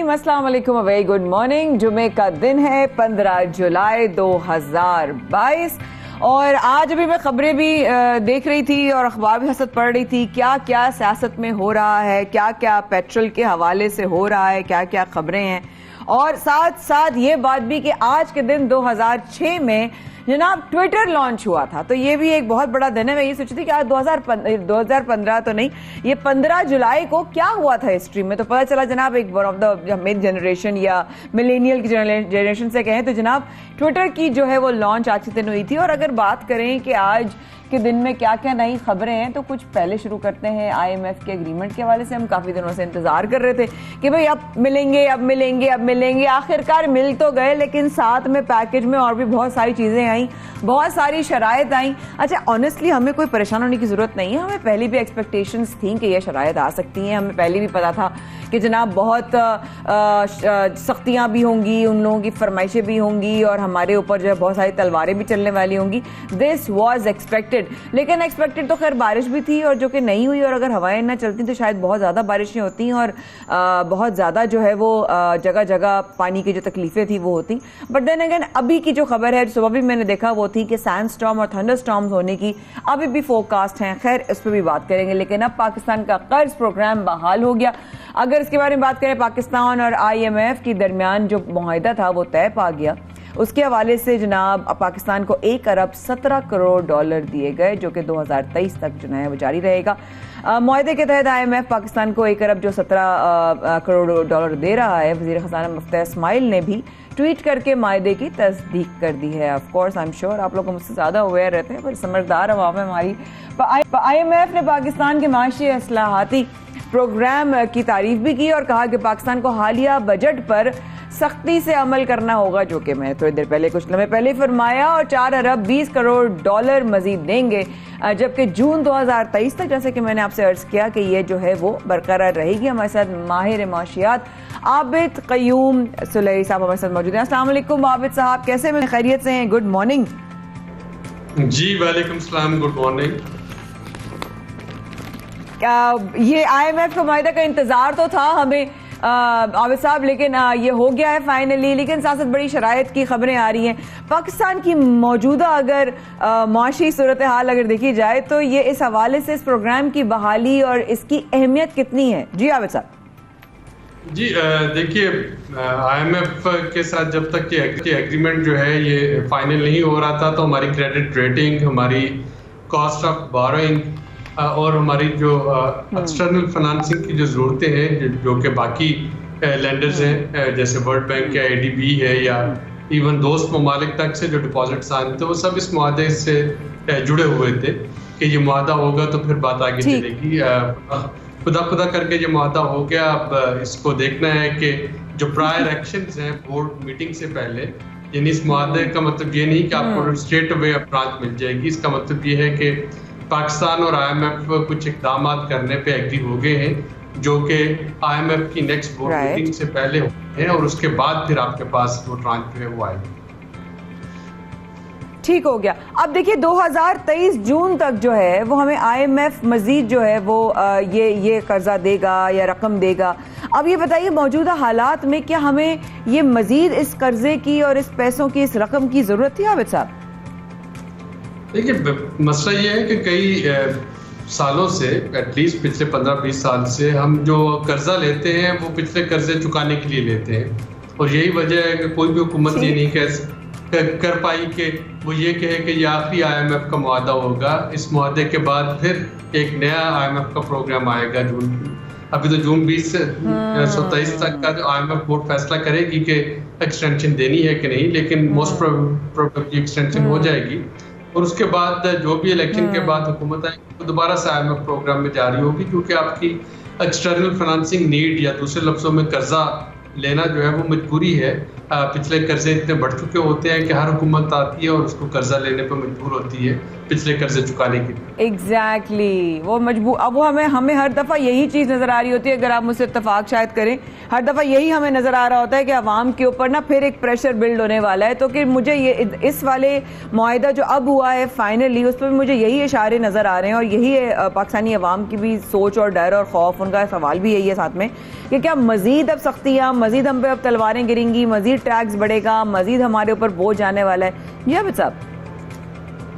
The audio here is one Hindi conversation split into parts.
अस्सलाम वालेकुम, वेरी गुड मॉर्निंग। जुमे का दिन है 15 जुलाई 2022 और आज अभी मैं खबरें भी देख रही थी और अखबार भी हसत पढ़ रही थी। क्या क्या सियासत में हो रहा है, क्या क्या पेट्रोल के हवाले से हो रहा है, क्या क्या खबरें हैं। और साथ साथ ये बात भी कि आज के दिन 2006 में जनाब ट्विटर लॉन्च हुआ था, तो ये भी एक बहुत बड़ा दिन है। मैं ये सोची थी कि आज 2015 तो नहीं, ये 15 जुलाई को क्या हुआ था हिस्ट्री में। तो पता चला जनाब एक one of the mid generation या मिलेनियल की जनरेशन से कहें तो जनाब ट्विटर की जो है वो लॉन्च आज के दिन हुई थी। और अगर बात करें कि आज के दिन में क्या क्या नई खबरें हैं तो कुछ पहले शुरू करते हैं। IMF के एग्रीमेंट के हवाले से हम काफी दिनों से इंतजार कर रहे थे कि भाई अब मिलेंगे अब मिलेंगे अब मिलेंगे, आखिरकार मिल तो गए, लेकिन साथ में पैकेज में और भी बहुत सारी चीजें आई, बहुत सारी शराइत आई। अच्छा, ऑनेस्टली हमें कोई परेशान होने की जरूरत नहीं है, हमें पहले भी एक्सपेक्टेशंस थी कि ये शराइत आ सकती हैं। हमें पहले भी पता था कि जनाब बहुत सख्तियां भी होंगी, उन लोगों की फरमाइशें भी होंगी और हमारे ऊपर जो है बहुत सारी तलवारें भी चलने वाली होंगी। दिस वॉज एक्सपेक्टेड, लेकिन एक्सपेक्टेड तो खैर बारिश भी थी और जो कि नहीं हुई। और अगर हवाएं ना चलती तो शायद बहुत ज़्यादा बारिशें होती और बहुत ज़्यादा जो है वो जगह जगह पानी की जो तकलीफें थी वो होती। बट देन अगेन अभी की जो खबर है, सुबह भी मैंने देखा, वो थी कि सैंड स्टॉर्म और थंडर स्टॉर्म्स होने की अभी भी फोरकास्ट हैं। खैर इस पर भी बात करेंगे, लेकिन अब पाकिस्तान का कर्ज प्रोग्राम बहाल हो गया। अगर इसके बारे में बात करें, पाकिस्तान और IMF के दरमियान जो मुआहिदा था वो तय पा गया। उसके हवाले से जनाब पाकिस्तान को 1 अरब 17 करोड़ डॉलर दिए गए, जो कि 2023 तक जो है वो जारी रहेगा। मुआहिदे के तहत IMF पाकिस्तान को 1 अरब जो 17 करोड़ डॉलर दे रहा है। वज़ीर ख़ज़ाना मुफ्ती इस्माइल ने भी ट्वीट करके मायदे की तस्दीक कर दी है। Of course I am sure आप लोग मुझसे ज़्यादा अवेयर रहते हैं, पर समझदार अवाम है हमारी। IMF ने पाकिस्तान के माशी इस्लाहाती प्रोग्राम की तारीफ भी की और कहा कि पाकिस्तान को हालिया बजट पर सख्ती से अमल करना होगा, जो कि मैं थोड़ी देर पहले कुछ लम्हे पहले फरमाया, और 4 अरब 20 करोड़ डॉलर मजीद देंगे, जबकि जून 2023 तक, जैसे कि मैंने आपसे अर्ज किया, कि ये जो है वो बरकरार रहेगी। हमारे साथ माहिर माशियात आबिद क़य्यूम सुलई साहब हमारे साथ मौजूद हैं। अस्सलाम वालेकुम आबिद साहब, कैसे हैं, खैरियत से हैं? Good morning. जी वालेकुम सलाम, गुड मॉर्निंग। ये IMF का मुआहिदा का इंतजार तो था हमें आबिद साहब, लेकिन ये हो गया है फाइनली। लेकिन साथ साथ बड़ी शराइत की खबरें आ रही हैं। पाकिस्तान की मौजूदा अगर माशी सूरत हाल अगर देखी जाए तो ये इस हवाले से इस प्रोग्राम की बहाली और इसकी अहमियत कितनी है? जी आबिद साहब। जी देखिए, IMF के साथ जब तक ये एग्रीमेंट जो है ये फाइनल नहीं हो रहा था, तो हमारी क्रेडिट रेटिंग, हमारी कॉस्ट ऑफ बोरोइंग और हमारी जो एक्सटर्नल फाइनेंसिंग की जो ज़रूरतें हैं, जो कि बाकी लेंडर्स हैं जैसे वर्ल्ड बैंक या ADB है या इवन दोस्त ममालिक तक से जो डिपॉजिट्स आए थे, वो सब इस मुआहदे से जुड़े हुए थे कि ये मुआहदा होगा तो फिर बात आगे चलेगी। खुदा करके ये मुआहदा हो गया। अब इसको देखना है कि जो प्रायर एक्शंस हैं बोर्ड मीटिंग से पहले, यानी इस मुआहदे का मतलब ये नहीं कि आपको स्ट्रेट अवे अपरांत मिल जाएगी। इसका मतलब ये है कि पाकिस्तान और IMF कुछ इकदाम करने पे एग्री हो गए हैं, जो कि IMF की नेक्स्ट बोर्ड मीटिंग से पहले होते हैं, और उसके बाद फिर आपके पास वो ट्रांच जो है वो आएगी। ठीक हो गया। अब देखिए 2023 जून तक जो है वो हमें IMF मजीद जो है वो ये कर्जा देगा या रकम देगा। अब ये बताइए मौजूदा हालात में क्या हमें ये मजीद इस कर्जे की और इस पैसों की, इस रकम की जरूरत थी आबिद साहब? देखिए, मसला ये है कि कई सालों से, एटलीस्ट पिछले 15-20 साल से, हम जो कर्जा लेते हैं वो पिछले कर्जे चुकाने के लिए लेते हैं। और यही वजह है कि कोई भी हुकूमत ये नहीं कर पाई कि वो ये कहे कि ये आखिरी IMF का मुआहदा होगा, इस मुआहदे के बाद फिर एक नया IMF का प्रोग्राम आएगा। अभी तो जून 20 से 27 तक का जो IMF बोर्ड फैसला करेगी कि एक्सटेंशन देनी है कि नहीं, लेकिन मोस्ट प्रोबेबली एक्सटेंशन हो जाएगी। और उसके बाद जो भी इलेक्शन के बाद हुकूमत आएगी तो दोबारा से IMF प्रोग्राम में जारी होगी, क्योंकि आपकी एक्सटर्नल फाइनेंसिंग नीड, या दूसरे लफ्जों में कर्जा लेना जो है वो मजबूरी है। पिछले कर्जे इतने बढ़ चुके होते हैं कि हर हुकूमत आती है और उसको कर्जा लेने पर मजबूर होती है पिछले कर्जे चुकाने के लिए। एग्जैक्टली वो मजबूर, अब वो हमें हर दफ़ा यही चीज़ नज़र आ रही होती है, अगर आप मुझसे इत्तेफाक शायद करें, हर दफ़ा यही हमें नज़र आ रहा होता है कि अवाम के ऊपर ना फिर एक प्रेशर बिल्ड होने वाला है। तो कि मुझे ये इस वाले मुआहिदा जो अब हुआ है फाइनली, उस पर मुझे यही इशारे नज़र आ रहे हैं और यही है पाकिस्तानी अवाम की भी सोच और डर और खौफ, उनका सवाल भी यही है साथ में कि क्या मज़ीद अब सख्तियाँ, मज़ीद हम पे अब तलवारें गिरेंगी, मज़ीद टैक्स बढ़ेगा, मज़ीद हमारे ऊपर बोझ आने वाला है। जी आबिद साहब।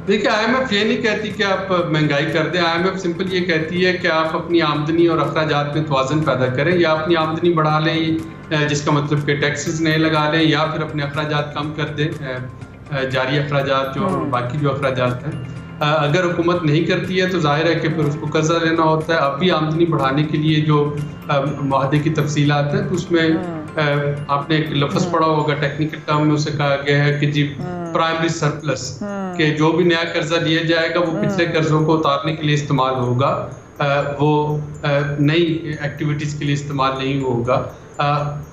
देखिए, IMF ये नहीं कहती कि आप महंगाई कर दें। IMF सिंपल ये कहती है कि आप अपनी आमदनी और अखराजात में तवाज़ुन पैदा करें, या अपनी आमदनी बढ़ा लें जिसका मतलब कि टैक्सेस नए लगा लें, या फिर अपने अखराजात कम कर दें, जारी अखराजात जो बाकी जो अखराजात हैं। अगर हुकूमत नहीं करती है तो जाहिर है कि फिर उसको कर्जा लेना होता है। अब भी आमदनी बढ़ाने के लिए जो मुआहदे की तफसीलात हैं तो उसमें आपने एक लफ्ज़ पढ़ा होगा, टेक्निकल टर्म में उसे कहा गया है कि जी प्राइमरी सरप्लस, कि जो भी नया कर्जा लिया जाएगा वो पिछले कर्जों को उतारने के लिए इस्तेमाल होगा, वो नई एक्टिविटीज़ के लिए इस्तेमाल नहीं होगा।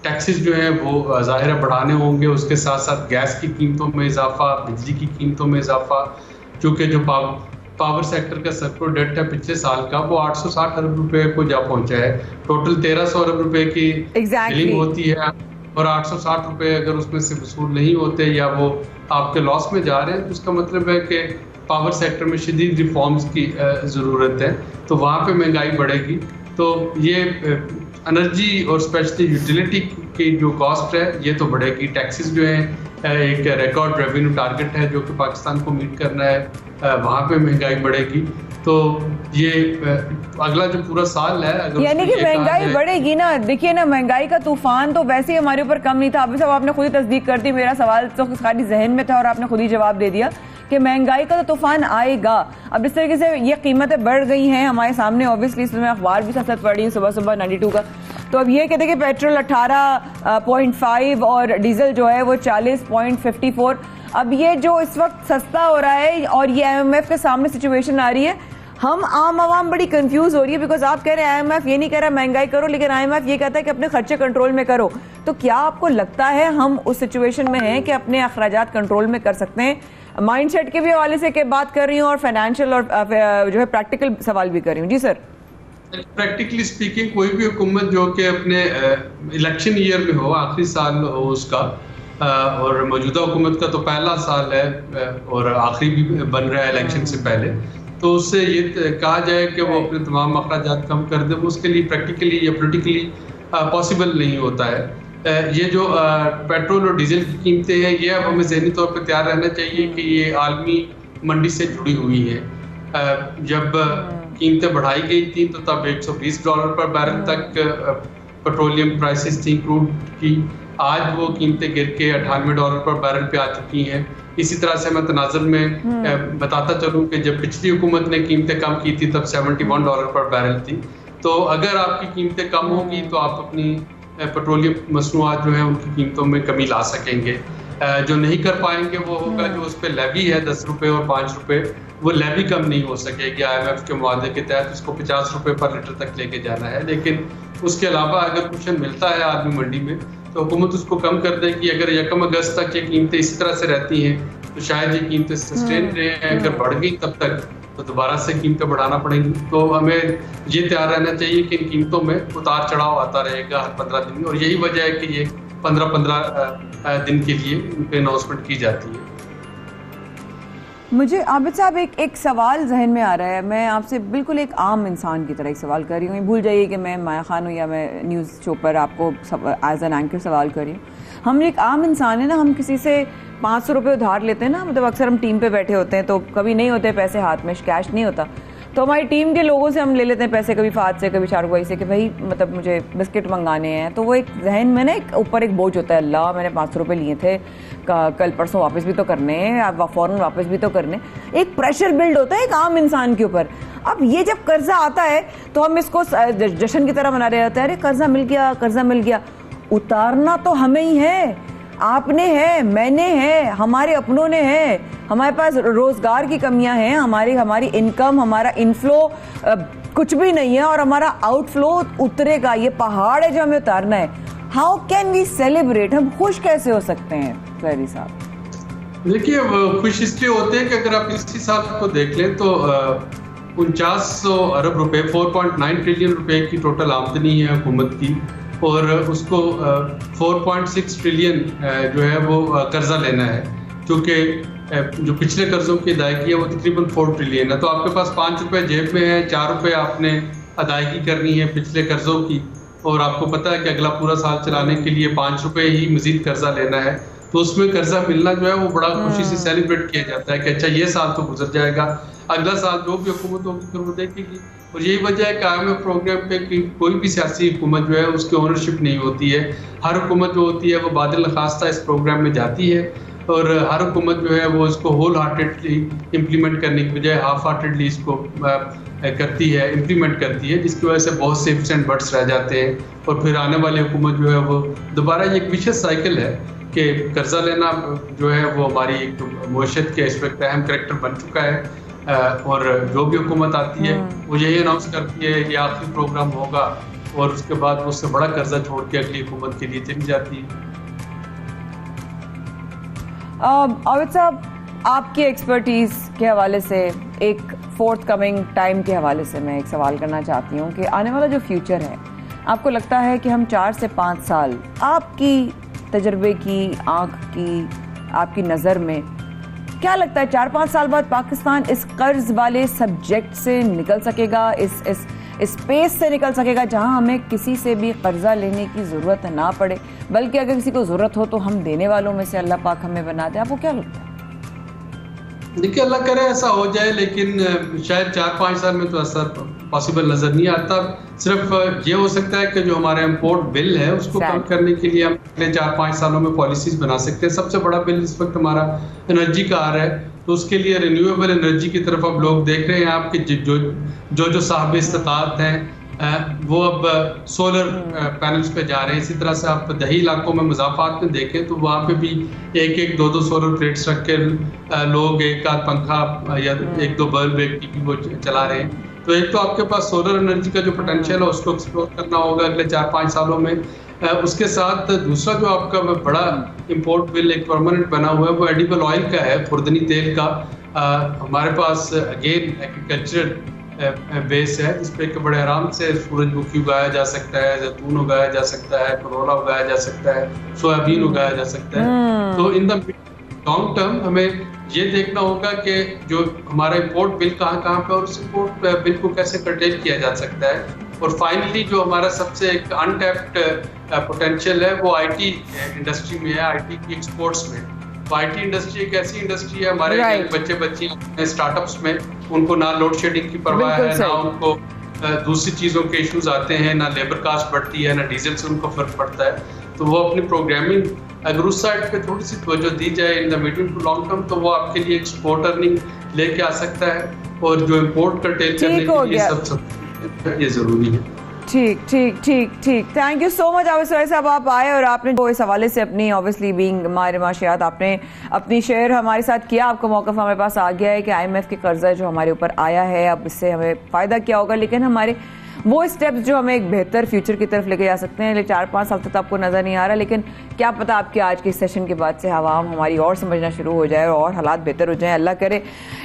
टैक्सेस जो हैं वो ज़ाहिर है बढ़ाने होंगे, उसके साथ साथ गैस की कीमतों में इजाफा, बिजली की कीमतों में इजाफा, चूँकि जो पावर सेक्टर का सरप्लस डेट है पिछले साल का वो 860 अरब रुपए को जा पहुंचा है। टोटल 1300 अरब रुपए की बिलिंग होती है और 860 रुपए अगर उसमें से वसूल नहीं होते या वो आपके लॉस में जा रहे हैं तो उसका मतलब है कि पावर सेक्टर में शदीद रिफॉर्म्स की ज़रूरत है, तो वहाँ पे महंगाई बढ़ेगी। तो ये एनर्जी और स्पेशली यूटिलिटी की जो कॉस्ट है ये तो बढ़ेगी। टैक्सेस जो है एक रिकॉर्ड रेवेन्यू टारगेट है जो कि पाकिस्तान को मीट करना है, वहाँ पे महंगाई बढ़ेगी। तो ये अगला जो पूरा साल है, अगर यानी कि महंगाई बढ़ेगी ना। देखिए ना, महंगाई का तूफान तो वैसे ही हमारे ऊपर कम नहीं था। अभी सब आपने खुद ही तस्दीक कर दी, मेरा सवाल तो खाली जहन में था और आपने खुद ही जवाब दे दिया कि महंगाई का तो तूफान आएगा। अब इस तरीके से ये कीमतें बढ़ गई हैं हमारे सामने, ऑब्वियसली इसमें अखबार भी सख्त पड़ रही है सुबह सुबह 92 का। तो अब ये कहते हैं कि पेट्रोल 18.5 और डीजल जो है वो 40.54। अब ये जो इस वक्त सस्ता हो रहा है और ये IMF के सामने सिचुएशन आ रही है, हम आम आवाम बड़ी कंफ्यूज हो रही है। बिकॉज आप कह रहे हैं IMF ये नहीं कह रहा महंगाई करो, लेकिन IMF ये कहता है कि अपने खर्चे कंट्रोल में करो। तो क्या आपको लगता है हम उस सिचुएशन में हैं कि अपने अखराजात कंट्रोल में कर सकते हैं? माइंडसेट के भी हवाले से बात कर रही हूँ और फाइनेंशियल और जो है प्रैक्टिकल सवाल भी कर रही हूँ। जी सर। प्रैक्टिकली स्पीकिंग, कोई भी हुकूमत जो कि अपने इलेक्शन ईयर में हो, आखिरी साल हो उसका, और मौजूदा हुकूमत का तो पहला साल है और आखिरी भी बन रहा है इलेक्शन से पहले, तो उससे ये कहा जाए कि वो अपने तमाम अखराजात कम कर दे, वो उसके लिए प्रैक्टिकली या पोलिटिकली पॉसिबल नहीं होता है। ये जो पेट्रोल और डीजल की कीमतें हैं ये अब हमें ज़हनी तौर पर तैयार रहना चाहिए कि ये आलमी मंडी से जुड़ी हुई है। जब कीमतें बढ़ाई गई थी तो तब $120 पर बैरल तक पेट्रोलियम प्राइसेस थी क्रूड की। आज वो कीमतें गिर के $98 पर बैरल पे आ चुकी हैं। इसी तरह से मैं तनाज़ुर में बताता चलूँ कि जब पिछली हुकूमत ने कीमतें कम की थी तब $71 पर बैरल थी। तो अगर आपकी कीमतें कम होगी तो आप अपनी पेट्रोलियम मसनूआत जो हैं उनकी कीमतों में कमी ला सकेंगे। जो नहीं कर पाएंगे वो होगा जो उस पर लेवी है 10 रुपये और 5 रुपये, वो लेवी कम नहीं हो सकेगी। IMF के मुआहदे के तहत उसको 50 रुपये पर लीटर तक लेके जाना है, लेकिन उसके अलावा अगर कुशन मिलता है आलमी मंडी में तो हुकूमत उसको कम कर देगी। अगर 1 अगस्त तक ये कीमतें इसी तरह से रहती हैं तो शायद ये कीमतें सस्टेन रहें। अगर बढ़ गई तब तक तो दोबारा से कीमतें बढ़ाना पड़ेंगी। तो हमें ये तैयार रहना चाहिए कि इन कीमतों में उतार चढ़ाव आता रहेगा हर 15 दिन में, और यही वजह है कि ये 15-15 दिन के लिए उनकी अनाउंसमेंट की जाती है। मुझे आबिद साहब एक सवाल जहन में आ रहा है। मैं आपसे बिल्कुल एक आम इंसान की तरह एक सवाल कर रही हूँ। भूल जाइए कि मैं माया खान हूँ या मैं न्यूज़ शो पर आपको एज एन एंकर सवाल कर रही हूँ। हम एक आम इंसान है ना, हम किसी से 500 रुपये उधार लेते हैं ना, मतलब अक्सर हम टीम पे बैठे होते हैं तो कभी नहीं होते पैसे हाथ में, कैश नहीं होता, तो हमारी टीम के लोगों से हम ले लेते हैं पैसे, कभी फात से कभी शाहरुख भाई से कि भाई मतलब मुझे बिस्किट मंगाने हैं। तो वो एक जहन में ना एक ऊपर एक बोझ होता है, अल्लाह मैंने 500 रुपये लिए थे, कल परसों वापस भी तो करने हैं, फ़ौरन वापस भी तो करने। एक प्रेशर बिल्ड होता है एक आम इंसान के ऊपर। अब ये जब कर्जा आता है तो हम इसको जश्न की तरह मना रहे होते हैं, अरे कर्जा मिल गया, कर्जा मिल गया। उतारना तो हमें ही है, आपने है, मैंने है, हमारे अपनों ने है। हमारे पास रोजगार की कमियां हैं, हमारी इनकम, हमारा इनफ्लो कुछ भी नहीं है और हमारा आउटफ्लो उतरेगा। ये पहाड़ है जो हमें उतारना है। हाउ कैन वी सेलिब्रेट, हम खुश कैसे हो सकते हैं ज़ुहैरी साहब? देखिए खुश इसलिए होते हैं कि अगर आप इसी साल को देख लें तो 4900 अरब रुपए 4.9 ट्रिलियन रुपए की टोटल आमदनी है हुकूमत की, और उसको 4.6 ट्रिलियन जो है वो कर्जा लेना है, क्योंकि जो पिछले कर्जों की अदायगी है वो तकरीबन 4 ट्रिलियन है। तो आपके पास 5 रुपए जेब में है, 4 रुपए आपने अदायगी करनी है पिछले कर्जों की, और आपको पता है कि अगला पूरा साल चलाने के लिए 5 रुपए ही मजीद कर्जा लेना है। तो उसमें कर्जा मिलना जो है वो बड़ा खुशी से सेलिब्रेट किया जाता है कि अच्छा ये साल तो गुजर जाएगा, अगला साल जो भी हुकूमत होगी फिर वो देखेगी। और यही वजह है कि IMF प्रोग्राम पे कि कोई भी सियासी हुकूमत जो है उसकी ओनरशिप नहीं होती है। हर हुकूमत जो होती है वो बादल खास्ता इस प्रोग्राम में जाती है, और हर हुकूमत जो है वो इसको होल हार्टेडली इम्प्लीमेंट करने की बजाय हाफ हार्टेडली इसको करती है, इम्प्लीमेंट करती है, जिसकी वजह से बहुत से इफ्स एंड बट्स रह जाते हैं। और फिर आने वाली हुकूमत जो है वो दोबारा ये एक विशेष साइकिल है कि कर्जा लेना जो है वो हमारी एक मुआशरत के इस वक्त अहम करैक्टर बन चुका है। और जो भी हुकूमत आती है वो यही अनाउंस करती है ये आखिरी प्रोग्राम होगा, और उसके बाद वो उससे बड़ा कर्जा छोड़ के अगली हुकूमत के लिए चली जाती है। आबिद साहब, आपकी एक्सपर्टीज के हवाले से, एक फोर्थ कमिंग टाइम के हवाले से मैं एक सवाल करना चाहती हूँ कि आने वाला जो फ्यूचर है, आपको लगता है कि हम 4 से 5 साल, आपकी तजर्बे की आंख की, आपकी नज़र में क्या लगता है 4-5 साल बाद पाकिस्तान इस कर्ज वाले सब्जेक्ट से निकल सकेगा, इस स्पेस से निकल सकेगा जहां हमें किसी से भी कर्जा लेने की ज़रूरत ना पड़े, बल्कि अगर किसी को ज़रूरत हो तो हम देने वालों में से अल्लाह पाक हमें बना दे? आपको क्या लगता है? देखिए अल्लाह करे ऐसा हो जाए, लेकिन शायद 4-5 साल में तो ऐसा पॉसिबल नज़र नहीं आता। सिर्फ ये हो सकता है कि जो हमारा इम्पोर्ट बिल है उसको कम करने के लिए हम अगले 4-5 सालों में पॉलिसीज बना सकते हैं। सबसे बड़ा बिल इस वक्त हमारा एनर्जी का आ रहा है, तो उसके लिए रिन्यूएबल एनर्जी की तरफ अब लोग देख रहे हैं। आपके जो साहब इस्तात हैं वो अब सोलर पैनल्स पे जा रहे हैं। इसी तरह से आप दही इलाकों में मुज़ाफ़ात में देखें तो वहाँ पे भी 1-2 सोलर प्लेट्स रख के लोग एक आध पंखा या 1-2 बल्ब एक टीवी वो चला रहे हैं। तो एक तो आपके पास सोलर एनर्जी का जो पोटेंशियल है उसको एक्सप्लोर करना होगा अगले 4-5 सालों में। उसके साथ दूसरा जो आपका बड़ा इम्पोर्ट बिल एक परमानेंट बना हुआ है वो एडिबल ऑयल का है, खुर्दनी तेल का। हमारे पास अगेन एग्रीकल्चर बेस है जिस पे बड़े आराम से सूरजमुखी उगाया जा सकता है, जैतून उगाया जा सकता है, करोला उगाया जा सकता है, सोयाबीन उगाया जा सकता है। तो इन द लॉन्ग टर्म हमें ये देखना होगा कि जो हमारा इम्पोर्ट बिल कहाँ पे और उस इम्पोर्ट बिल को कैसे कर्टेल किया जा सकता है। और फाइनली जो हमारा सबसे एक अनटैप्ड पोटेंशियल है वो IT इंडस्ट्री में है, IT की एक्सपोर्ट्स में। तो IT इंडस्ट्री एक ऐसी इंडस्ट्री है, हमारे बच्चे स्टार्टअप्स में उनको ना लोड शेडिंग की परवाह है, ना उनको दूसरी चीज़ों के इश्यूज आते हैं, ना लेबर कास्ट बढ़ती है, ना डीजल से उनको फर्क पड़ता है। तो वो अपनी प्रोग्रामिंग अगर उस साइड पे थोड़ी सी तवज्जो दी जाए in the medium to long term तो वो आपके लिए एक्सपोर्ट अर्निंग लेके आ सकता है। और जो इम्पोर्ट कर्टेल करने के लिए सब ये जरूरी है। ठीक। Thank you so much Abid साहब, आप आए और आपने जो इस हवाले से अपनी ऑब्वियसली बीइंग माहिर माशियात आपने अपनी शेयर हमारे साथ किया। आपका मौक़िफ़ हमारे पास आ गया है कि IMF के कर्जा जो हमारे ऊपर आया है अब इससे हमें फ़ायदा क्या होगा, लेकिन हमारे वो स्टेप्स जो हमें एक बेहतर फ्यूचर की तरफ लेके जा सकते हैं। 4-5 साल तक तो आपको नज़र नहीं आ रहा, लेकिन क्या पता आपके आज के सेशन के बाद से आवाम हमारी और समझना शुरू हो जाए और हालात बेहतर हो जाए, अल्लाह करे।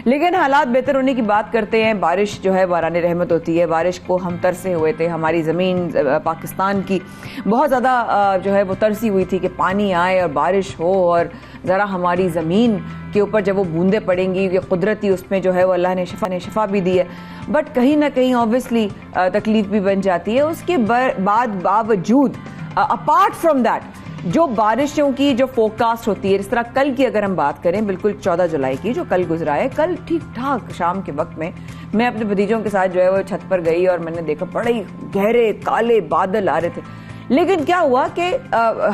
लेकिन हालात बेहतर होने की बात करते हैं, बारिश जो है बाराने रहमत होती है। बारिश को हम तरसे हुए थे, हमारी ज़मीन पाकिस्तान की बहुत ज़्यादा जो है वो तरसी हुई थी कि पानी आए और बारिश हो, और ज़रा हमारी ज़मीन के ऊपर जब वो बूंदें पड़ेंगी, ये कुदरती उसमें जो है वो अल्लाह ने शिफा भी दी है, बट कहीं ना कहीं ऑब्वियसली तकलीफ भी बन जाती है। उसके बाद बावजूद अपार्ट फ्रॉम दैट जो बारिशों की जो फोरकास्ट होती है, इस तरह कल की अगर हम बात करें, बिल्कुल 14 जुलाई की जो कल गुजरा है, कल ठीक ठाक शाम के वक्त में मैं अपने भतीजों के साथ जो है वो छत पर गई और मैंने देखा बड़े गहरे काले बादल आ रहे थे, लेकिन क्या हुआ कि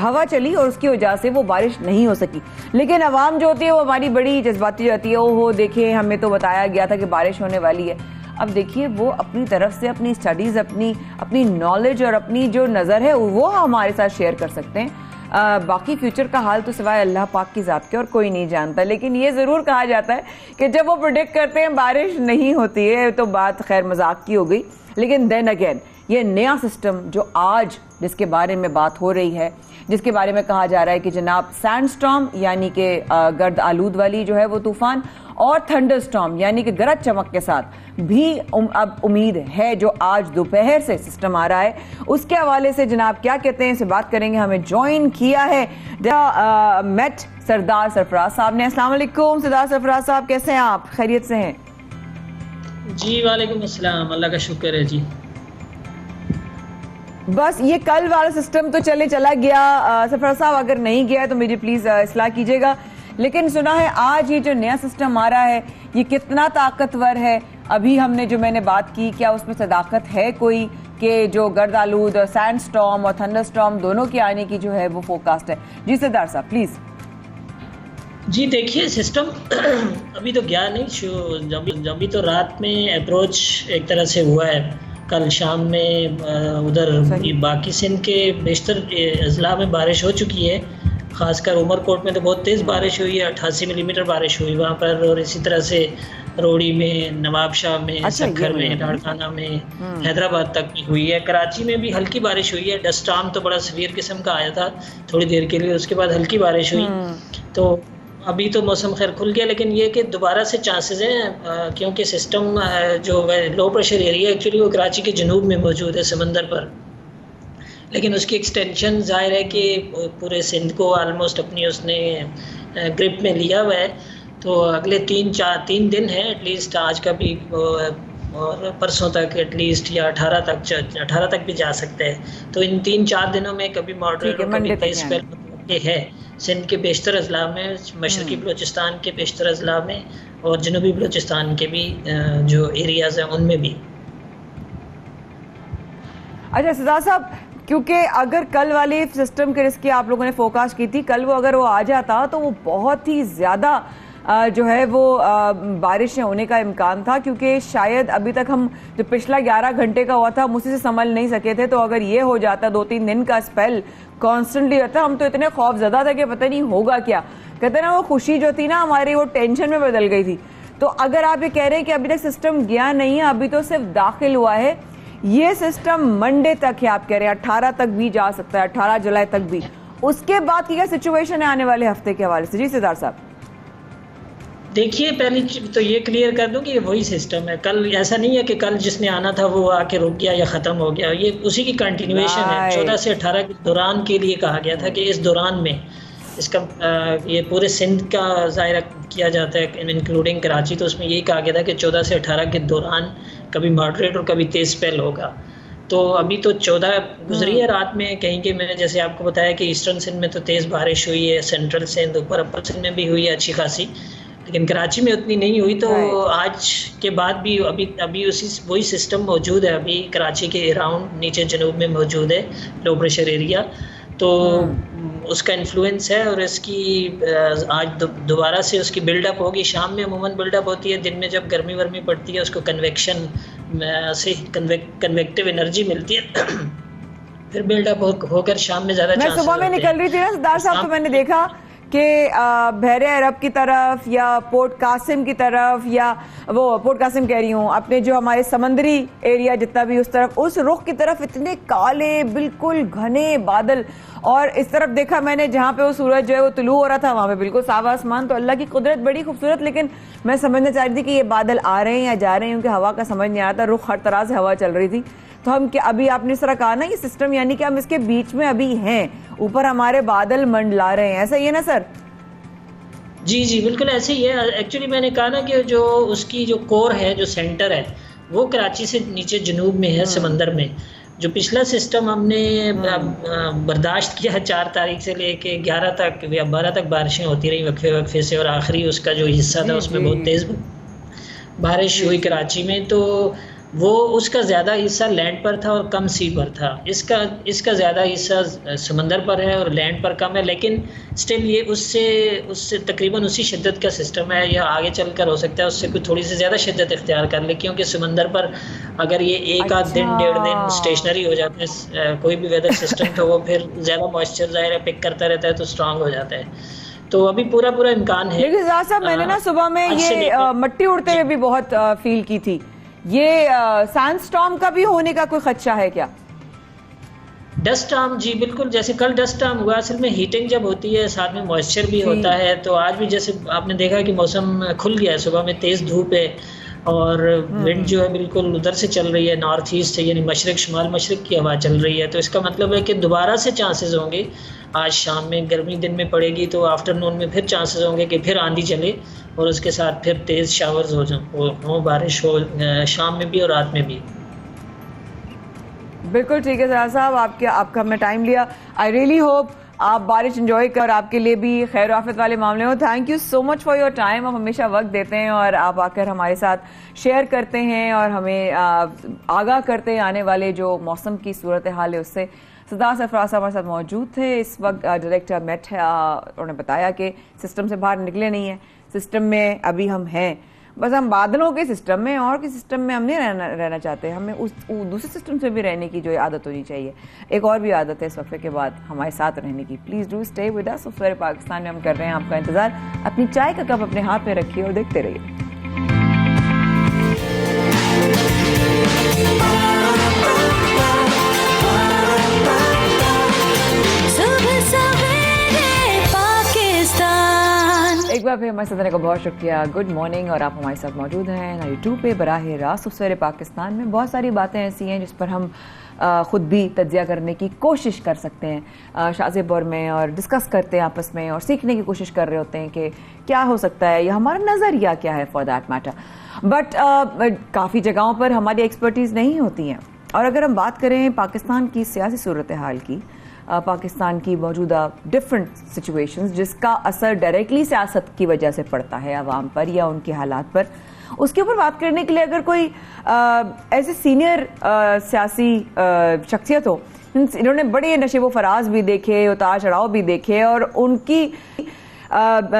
हवा चली और उसकी वजह से वो बारिश नहीं हो सकी। लेकिन आवाम जो होती है वो हमारी बड़ी जज्बाती जाती है, ओहो देखिए हमें तो बताया गया था कि बारिश होने वाली है। अब देखिए वो अपनी तरफ से अपनी स्टडीज़, अपनी नॉलेज और अपनी जो नज़र है वो हमारे साथ शेयर कर सकते हैं। बाकी फ्यूचर का हाल तो सिवाय अल्लाह पाक की ज़ात के और कोई नहीं जानता, लेकिन ये ज़रूर कहा जाता है कि जब वो प्रेडिक्ट करते हैं बारिश नहीं होती है तो बात खैर मजाक की हो गई। लेकिन देन अगेन ये नया सिस्टम जो आज जिसके बारे में बात हो रही है, जिसके बारे में कहा जा रहा है कि जनाब सैंडस्टॉर्म यानी कि गर्द आलूद वाली जो है वो तूफान, और थंडरस्टॉर्म यानी कि गरज चमक के साथ भी अब उम्मीद है जो आज दोपहर से सिस्टम आ रहा है, उसके हवाले से जनाब क्या कहते हैं, इसे बात करेंगे। हमें ज्वाइन किया है मेट सरदार सरफराज साहब ने। अस्सलाम वालेकुम सरदार सरफराज साहब, कैसे हैं आप? खैरियत से हैं? जी वालेकुम अस्सलाम, अल्लाह का शुक्र है जी। बस ये कल वाला सिस्टम तो चला गया सरफराज साहब, अगर नहीं गया है तो मुझे प्लीज इस्लाह कीजिएगा, लेकिन सुना है आज ये जो नया सिस्टम आ रहा है ये कितना ताकतवर है? अभी हमने जो मैंने बात की, क्या उसमें सदाकत है कोई कि जो गर्द आलूद और सैंड स्टॉर्म और थंडर स्टॉर्म दोनों के आने की जो है वो फोरकास्ट है? जी सरदार साहब प्लीज। जी देखिए, सिस्टम अभी तो गया नहीं, जब तो रात में अप्रोच एक तरह से हुआ है। कल शाम में उधर बाकी सिंध के बेशतर अजला में बारिश हो चुकी है, ख़ासकर उमरकोट में तो बहुत तेज़ बारिश हुई है, 88 मिलीमीटर बारिश हुई वहाँ पर, और इसी तरह से रोड़ी में, नवाबशाह में, सक्खर में, लाड़काना में, हैदराबाद तक भी हुई है। कराची में भी हल्की बारिश हुई है। डस्ट स्टॉर्म तो बड़ा सीवियर किस्म का आया था थोड़ी देर के लिए, उसके बाद हल्की बारिश हुई। तो अभी तो मौसम खैर खुल गया, लेकिन ये कि दोबारा से चांसेस हैं, क्योंकि सिस्टम जो लो प्रेशर एरिया एक्चुअली वो कराची के जनूब में मौजूद है समंदर पर, लेकिन उसकी एक्सटेंशन ज़ाहिर है कि पूरे सिंध को आलमोस्ट अपनी उसने ग्रिप में लिया हुआ है। तो अगले 3 दिन हैं एटलीस्ट, आज का भी और परसों तक एटलीस्ट, या 18 तक भी जा सकते हैं। तो इन 3-4 दिनों में कभी मॉडरेट और कभी तेज स्पेल है सिंध के बेशतर अजला में, मशरकी बलूचिस्तान के बेशतर अजला में, और जनूबी बलूचिस्तान के भी जो एरियाज़ हैं उनमें भी। अच्छा सरदार साहब, क्योंकि अगर कल वाले सिस्टम के रिस्क की आप लोगों ने फोरकास्ट की थी, कल वो अगर वो आ जाता तो वो बहुत ही ज़्यादा जो है वो बारिश होने का इम्कान था, क्योंकि शायद अभी तक हम जो पिछला 11 घंटे का हुआ था हम उसी से संभल नहीं सके थे। तो अगर ये हो जाता 2-3 दिन का स्पेल कॉन्स्टेंटली रहता, हम तो इतने खौफजदा था कि पता नहीं होगा क्या। कहते ना वो खुशी जो थी ना हमारी, वो टेंशन में बदल गई थी। तो अगर आप ये कह रहे हैं कि अभी तक सिस्टम गया नहीं है, अभी तो सिर्फ दाखिल हुआ है, ये सिस्टम मंडे तक है आप कह रहे हैं, 18 तक भी जा सकता है, 18 जुलाई तक भी। उसके बाद की क्या सिचुएशन है आने वाले हफ्ते के हवाले से? जी सरदार साहब। देखिए, पहली तो ये क्लियर कर दूं कि ये वही सिस्टम है। कल ऐसा नहीं है कि कल जिसने आना था वो आके रुक गया या ख़त्म हो गया, ये उसी की कंटिन्यूएशन है। 14 से 18 के दौरान के लिए कहा गया था कि इस दौरान में इसका ये पूरे सिंध का ज़ाहिर किया जाता है इंक्लूडिंग कराची, तो उसमें यही कहा गया था कि 14 से 18 के दौरान कभी मॉडरेट और कभी तेज़ स्पेल होगा। तो अभी तो 14 गुजरी है रात में, कहीं के मैंने जैसे आपको बताया कि ईस्टर्न सिंध में तो तेज़ बारिश हुई है, सेंट्रल सिंध, ऊपर अपर सिंध में भी हुई है अच्छी खासी, लेकिन कराची में उतनी नहीं हुई। तो आज के बाद भी अभी वही सिस्टम मौजूद है, अभी कराची के अराउंड नीचे जनूब में मौजूद है लो प्रेशर एरिया, तो उसका इन्फ्लुएंस है। और इसकी आज दोबारा से उसकी बिल्डअप होगी। शाम में अमूमन बिल्डअप होती है, दिन में जब गर्मी वर्मी पड़ती है उसको कन्वेक्शन से कन्वेक्टिव एनर्जी मिलती है फिर बिल्डअप होकर शाम में ज़्यादा चांस। मैं सुबह में निकल रही थी ना सरदार साहब, तो मैंने देखा कि बहरे अरब की तरफ या पोर्ट कासिम की तरफ, या वो पोर्ट कासिम कह रही हूँ, अपने जो हमारे समंदरी एरिया जितना भी उस तरफ, उस रुख की तरफ इतने काले बिल्कुल घने बादल, और इस तरफ देखा मैंने जहाँ पे वो सूरज जो है वो तुलू हो रहा था, वहाँ पे बिल्कुल साफ आसमान। तो अल्लाह की कुदरत बड़ी खूबसूरत। लेकिन मैं समझना चाह रही थी कि ये बादल आ रहे हैं या जा रहे हैं, क्योंकि हवा का समझ नहीं आ रहा था, रुख हर तरह से हवा चल रही थी। तो हम क्या, अभी आपने इस तरह कहा ना ये सिस्टम, यानी कि हम इसके बीच में अभी हैं, ऊपर हमारे बादल मंडला रहे हैं, ऐसा ही है ना सर? जी जी बिल्कुल ऐसे ही है। एक्चुअली मैंने कहा ना कि जो उसकी जो कोर है, जो सेंटर है, वो कराची से नीचे जनूब में है समंदर में। जो पिछला सिस्टम हमने बर्दाश्त किया है 4 तारीख से लेके 11 तक या 12 तक बारिशें होती रही वक्फे से, और आखिरी उसका जो हिस्सा था उसमें बहुत तेज़ बारिश हुई कराची में। तो वो उसका ज़्यादा हिस्सा लैंड पर था और कम सी पर था। इसका ज़्यादा हिस्सा समंदर पर है और लैंड पर कम है, लेकिन स्टिल ये उससे तकरीबन उसी शिद्दत का सिस्टम है, या आगे चलकर हो सकता है उससे कोई थोड़ी सी ज़्यादा शिद्दत इख्तियार कर ले, क्योंकि समंदर पर अगर ये एक आध दिन 1.5 दिन स्टेशनरी हो जाता है कोई भी वेदर सिस्टम, तो वो फिर ज़्यादा मॉइस्चर ज़ाहिर है पिक करता रहता है, तो स्ट्रांग हो जाता है। तो अभी पूरा इम्कान है। लेकिन साहब मैंने ना सुबह में ये मट्टी उड़ते हुए भी बहुत फील की थी, ये सैंडस्टॉर्म का भी होने का कोई खदशा है क्या? डस्ट स्टॉर्म, जी बिल्कुल, जैसे कल डस्ट स्टॉर्म हुआ, असल में हीटिंग जब होती है साथ में मॉइस्चर भी होता है, तो आज भी जैसे आपने देखा कि मौसम खुल गया है, सुबह में तेज़ धूप है और विंड जो है बिल्कुल उधर से चल रही है, नॉर्थ ईस्ट से, यानी मशरक शुमाल मशरक की हवा चल रही है। तो इसका मतलब है कि दोबारा से चांसेस होंगे, आज शाम में गर्मी दिन में पड़ेगी तो आफ्टरनून में फिर चांसेस होंगे कि फिर आंधी चले और उसके साथ फिर तेज़ शावर्स हो बारिश हो शाम में भी और रात में भी। बिल्कुल ठीक है सराज साहब, आपका हमने टाइम लिया। आई रियली होप आप बारिश एंजॉय कर, आपके लिए भी खैर आफियत वाले मामले हो। Thank you so much for your time. आप हमेशा वक्त देते हैं और आप आकर हमारे साथ शेयर करते हैं और हमें आगाह करते हैं आने वाले जो मौसम की सूरत हाल है उससे। सदात सरफराज साहब हमारे साथ मौजूद थे इस वक्त, डायरेक्टर मेट है। उन्होंने बताया कि सिस्टम से बाहर निकले नहीं है, सिस्टम में अभी हम हैं, बस हम बादलों के सिस्टम में और किसी सिस्टम में हम नहीं रहना चाहते। हमें उस दूसरे सिस्टम से भी रहने की जो आदत होनी चाहिए। एक और भी आदत है इस वक्फे के बाद हमारे साथ रहने की। Please do stay with us. सवेरे पाकिस्तान में हम कर रहे हैं आपका इंतजार। अपनी चाय का कप अपने हाथ में रखिए और देखते रहिए। एक बार फिर हमारे साथ रहने का बहुत शुक्रिया। Good morning. और आप हमारे साथ मौजूद हैं यूट्यूब पे बराह रास्त सवेरे पाकिस्तान में। बहुत सारी बातें ऐसी हैं जिस पर हम खुद भी तज्जिया करने की कोशिश कर सकते हैं शाज़ेब और में, और डिस्कस करते हैं आपस में और सीखने की कोशिश कर रहे होते हैं कि क्या हो सकता है या हमारा नज़रिया क्या है फॉर दैट मैटर। बट काफ़ी जगहों पर हमारी एक्सपर्टीज़ नहीं होती हैं। और अगर हम बात करें पाकिस्तान की सियासी सूरत हाल की, पाकिस्तान की मौजूदा डिफरेंट सिचुएशंस जिसका असर डायरेक्टली सियासत की वजह से पड़ता है आवाम पर या उनके हालात पर, उसके ऊपर बात करने के लिए अगर कोई ऐसे सीनियर सियासी शख्सियत हो, इन्होंने बड़े नशेब फराज भी देखे, उतार चढ़ाव भी देखे, और उनकी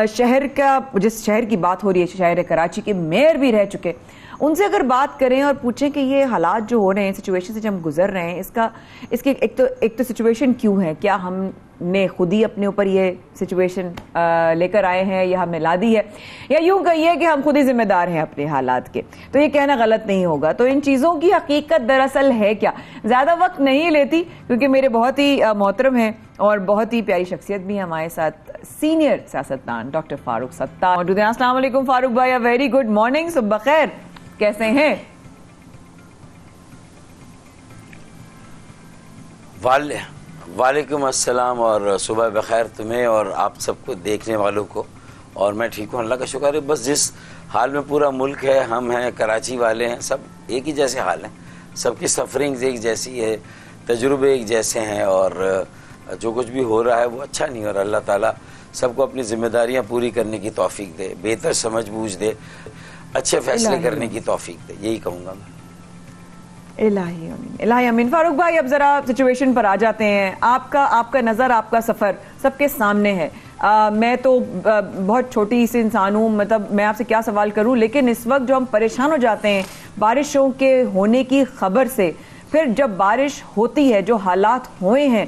शहर का, जिस शहर की बात हो रही है शहर कराची के मेयर भी रह चुके, उनसे अगर बात करें और पूछें कि ये हालात जो हो रहे हैं, सिचुएशन से जब हम गुजर रहे हैं, इसकी एक तो सिचुएशन क्यों है, क्या हमने खुद ही अपने ऊपर ये सिचुएशन लेकर आए हैं या हमने ला दी है, या यूं कहिए कि हम खुद ही जिम्मेदार हैं अपने हालात के। तो ये कहना गलत नहीं होगा। तो इन चीज़ों की हकीकत दरअसल है क्या, ज़्यादा वक्त नहीं लेती क्योंकि मेरे बहुत ही मोहतरम हैं और बहुत ही प्यारी शख्सियत भी है हमारे साथ, सीनियर सियासतदान डॉक्टर फारूक सत्तार मौजूद हैं। अस्सलाम वालेकुम फारूक भाई, अ वेरी गुड मॉर्निंग, सुबह खैर, कैसे हैं? वालेकुम अस्सलाम और सुबह बखैर तुम्हें और आप सबको देखने वालों को। और मैं ठीक हूँ, अल्लाह का शुक्र है। बस जिस हाल में पूरा मुल्क है, हम हैं, कराची वाले हैं, सब एक ही जैसे हाल हैं, सबकी सफरिंग्स एक जैसी है, तजुर्बे एक जैसे हैं, और जो कुछ भी हो रहा है वो अच्छा नहीं। और अल्लाह ताला सबको अपनी जिम्मेदारियाँ पूरी करने की तौफीक दे, बेहतर समझ बूझ दे, अच्छे फैसले करने की तौफीक दे, यही कहूँगा मैं। इलाही अमीन, इलाही अमीन। फारूक भाई, अब जरा सिचुएशन पर आ जाते हैं। आपका नज़र, आपका सफ़र सबके सामने है। मैं तो बहुत छोटी सी इंसान हूँ, मतलब मैं आपसे क्या सवाल करूँ, लेकिन इस वक्त जो हम परेशान हो जाते हैं बारिशों के होने की खबर से, फिर जब बारिश होती है, जो हालात हुए हैं,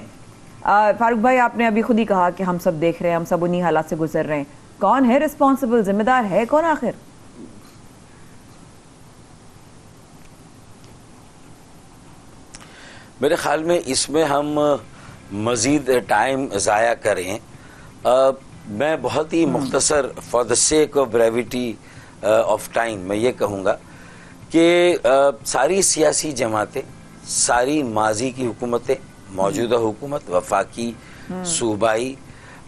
फारूक भाई आपने अभी खुद ही कहा कि हम सब देख रहे हैं, हम सब उन्हीं हालात से गुजर रहे हैं। कौन है रिस्पॉन्सिबल, जिम्मेदार है कौन आखिर? मेरे ख्याल में इसमें हम मज़ीद टाइम ज़ाया करें। मैं बहुत ही मुख्तसर for the sake of brevity of time मैं ये कहूँगा कि सारी सियासी जमातें, सारी माजी की हुकूमतें, मौजूदा हुकूमत, वफाकी, सूबाई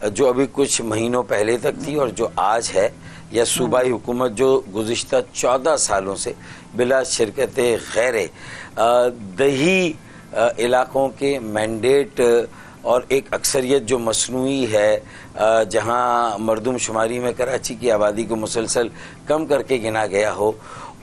जो अभी कुछ महीनों पहले तक थी और जो आज है, या सूबाई हुकूमत जो गुज़िश्ता 14 सालों से बिला शिरकत खैर दही इलाकों के मैंडेट और एक अक्सरियत जो मसनूई है, जहां मरदमशुमारी में कराची की आबादी को मुसलसल कम करके गिना गया हो,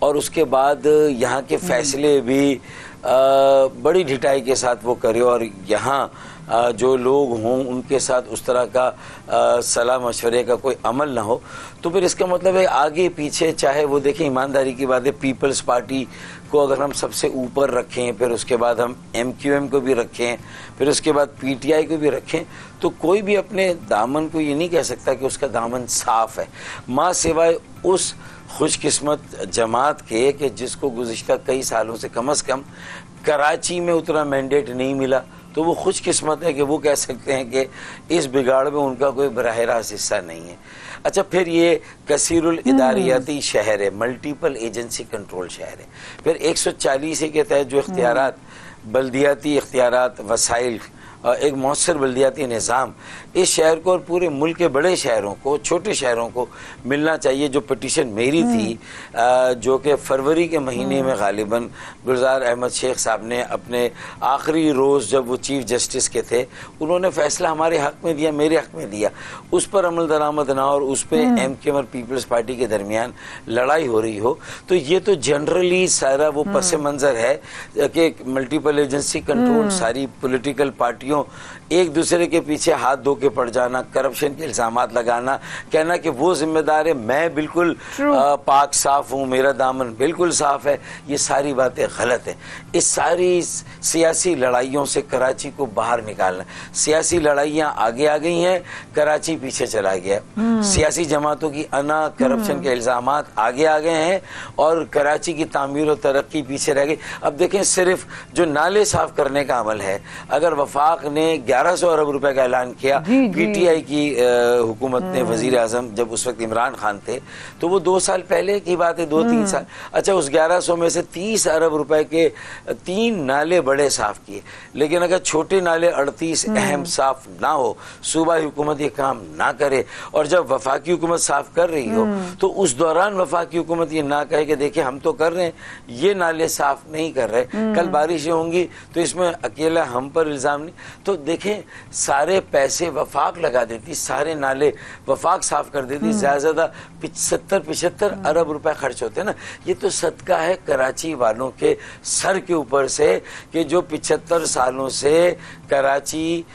और उसके बाद यहाँ के फैसले भी बड़ी ढिठाई के साथ वो करे, और यहाँ जो लोग हों उनके साथ उस तरह का सलाह मशवरे का कोई अमल ना हो, तो फिर इसका मतलब है आगे पीछे, चाहे वो देखें, ईमानदारी की बात है, पीपल्स पार्टी को अगर हम सबसे ऊपर रखें, फिर उसके बाद हम MQM को भी रखें, फिर उसके बाद PTI को भी रखें, तो कोई भी अपने दामन को ये नहीं कह सकता कि उसका दामन साफ है, माँ सिवाय उस खुशकिस्मत जमात के कि जिसको गुज़िश्ता कई सालों से कम कराची में उतना मैंडेट नहीं मिला, तो वो खुशकिस्मत है कि वो कह सकते हैं कि इस बिगाड़ में उनका कोई बराह रास्त हिस्सा नहीं है। अच्छा, फिर ये कसीरुल इदारियाती शहर है, मल्टीपल एजेंसी कंट्रोल शहर है। फिर 140 के तहत जो इख्तियारात, बल्दियाती इख्तियारात, वसाइल, एक मौसर बल्दियाती निज़ाम इस शहर को और पूरे मुल्क के बड़े शहरों को, छोटे शहरों को मिलना चाहिए। जो पिटीशन मेरी थी, जो कि फरवरी के महीने में गालिबन गुलजार अहमद शेख साहब ने अपने आखिरी रोज़ जब वो चीफ जस्टिस के थे, उन्होंने फैसला हमारे हक़ में दिया, मेरे हक़ में दिया, उस पर अमल दरामद ना और उस पर MKM और पीपल्स पार्टी के दरमियान लड़ाई हो रही हो, तो ये तो जनरली सारा वो पस मंज़र है कि मल्टीपल एजेंसी कंट्रोल, सारी पोलिटिकल पार्टियों एक दूसरे के पीछे हाथ धो के पड़ जाना, करप्शन के इल्जामात लगाना, कहना कि वो जिम्मेदार है, मैं बिल्कुल पाक साफ हूँ, मेरा दामन बिल्कुल साफ है, ये सारी बातें गलत है। इस सारी सियासी लड़ाइयों से कराची को बाहर निकालना, सियासी लड़ाइयाँ आगे आ गई हैं, कराची पीछे चला गया, सियासी जमातों की अना करप्शन के इल्जामात आगे आ गए हैं और कराची की तामीर और तरक्की पीछे रह गई। अब देखें, सिर्फ जो नाले साफ करने का अमल है, अगर वफाक ने 1100 अरब रुपए का ऐलान किया, PTI की हुकूमत ने, वजीर आजम जब उस वक्त इमरान खान थे, तो वो 2 साल पहले की बात है, 2-3 साल। अच्छा, उस 1100 में से 30 अरब रुपए के 3 नाले बड़े साफ किए, लेकिन अगर छोटे नाले 38 अहम साफ ना हो, सूबाई हुकूमत ये काम ना करे, और जब वफाकी हुकूमत साफ कर रही हो तो उस दौरान वफाकी हुकूमत ये ना कहे कि देखिए हम तो कर रहे हैं, ये नाले साफ नहीं कर रहे, कल बारिशें होंगी तो इसमें अकेला हम पर इल्जाम नहीं। तो देखें, सारे पैसे वफाक लगा देती, सारे नाले वफाक साफ कर देती, ज्यादा 75 अरब रुपए खर्च होते हैं ना, ये तो सदका है कराची वालों के सर के ऊपर से कि जो 75 सालों से कराची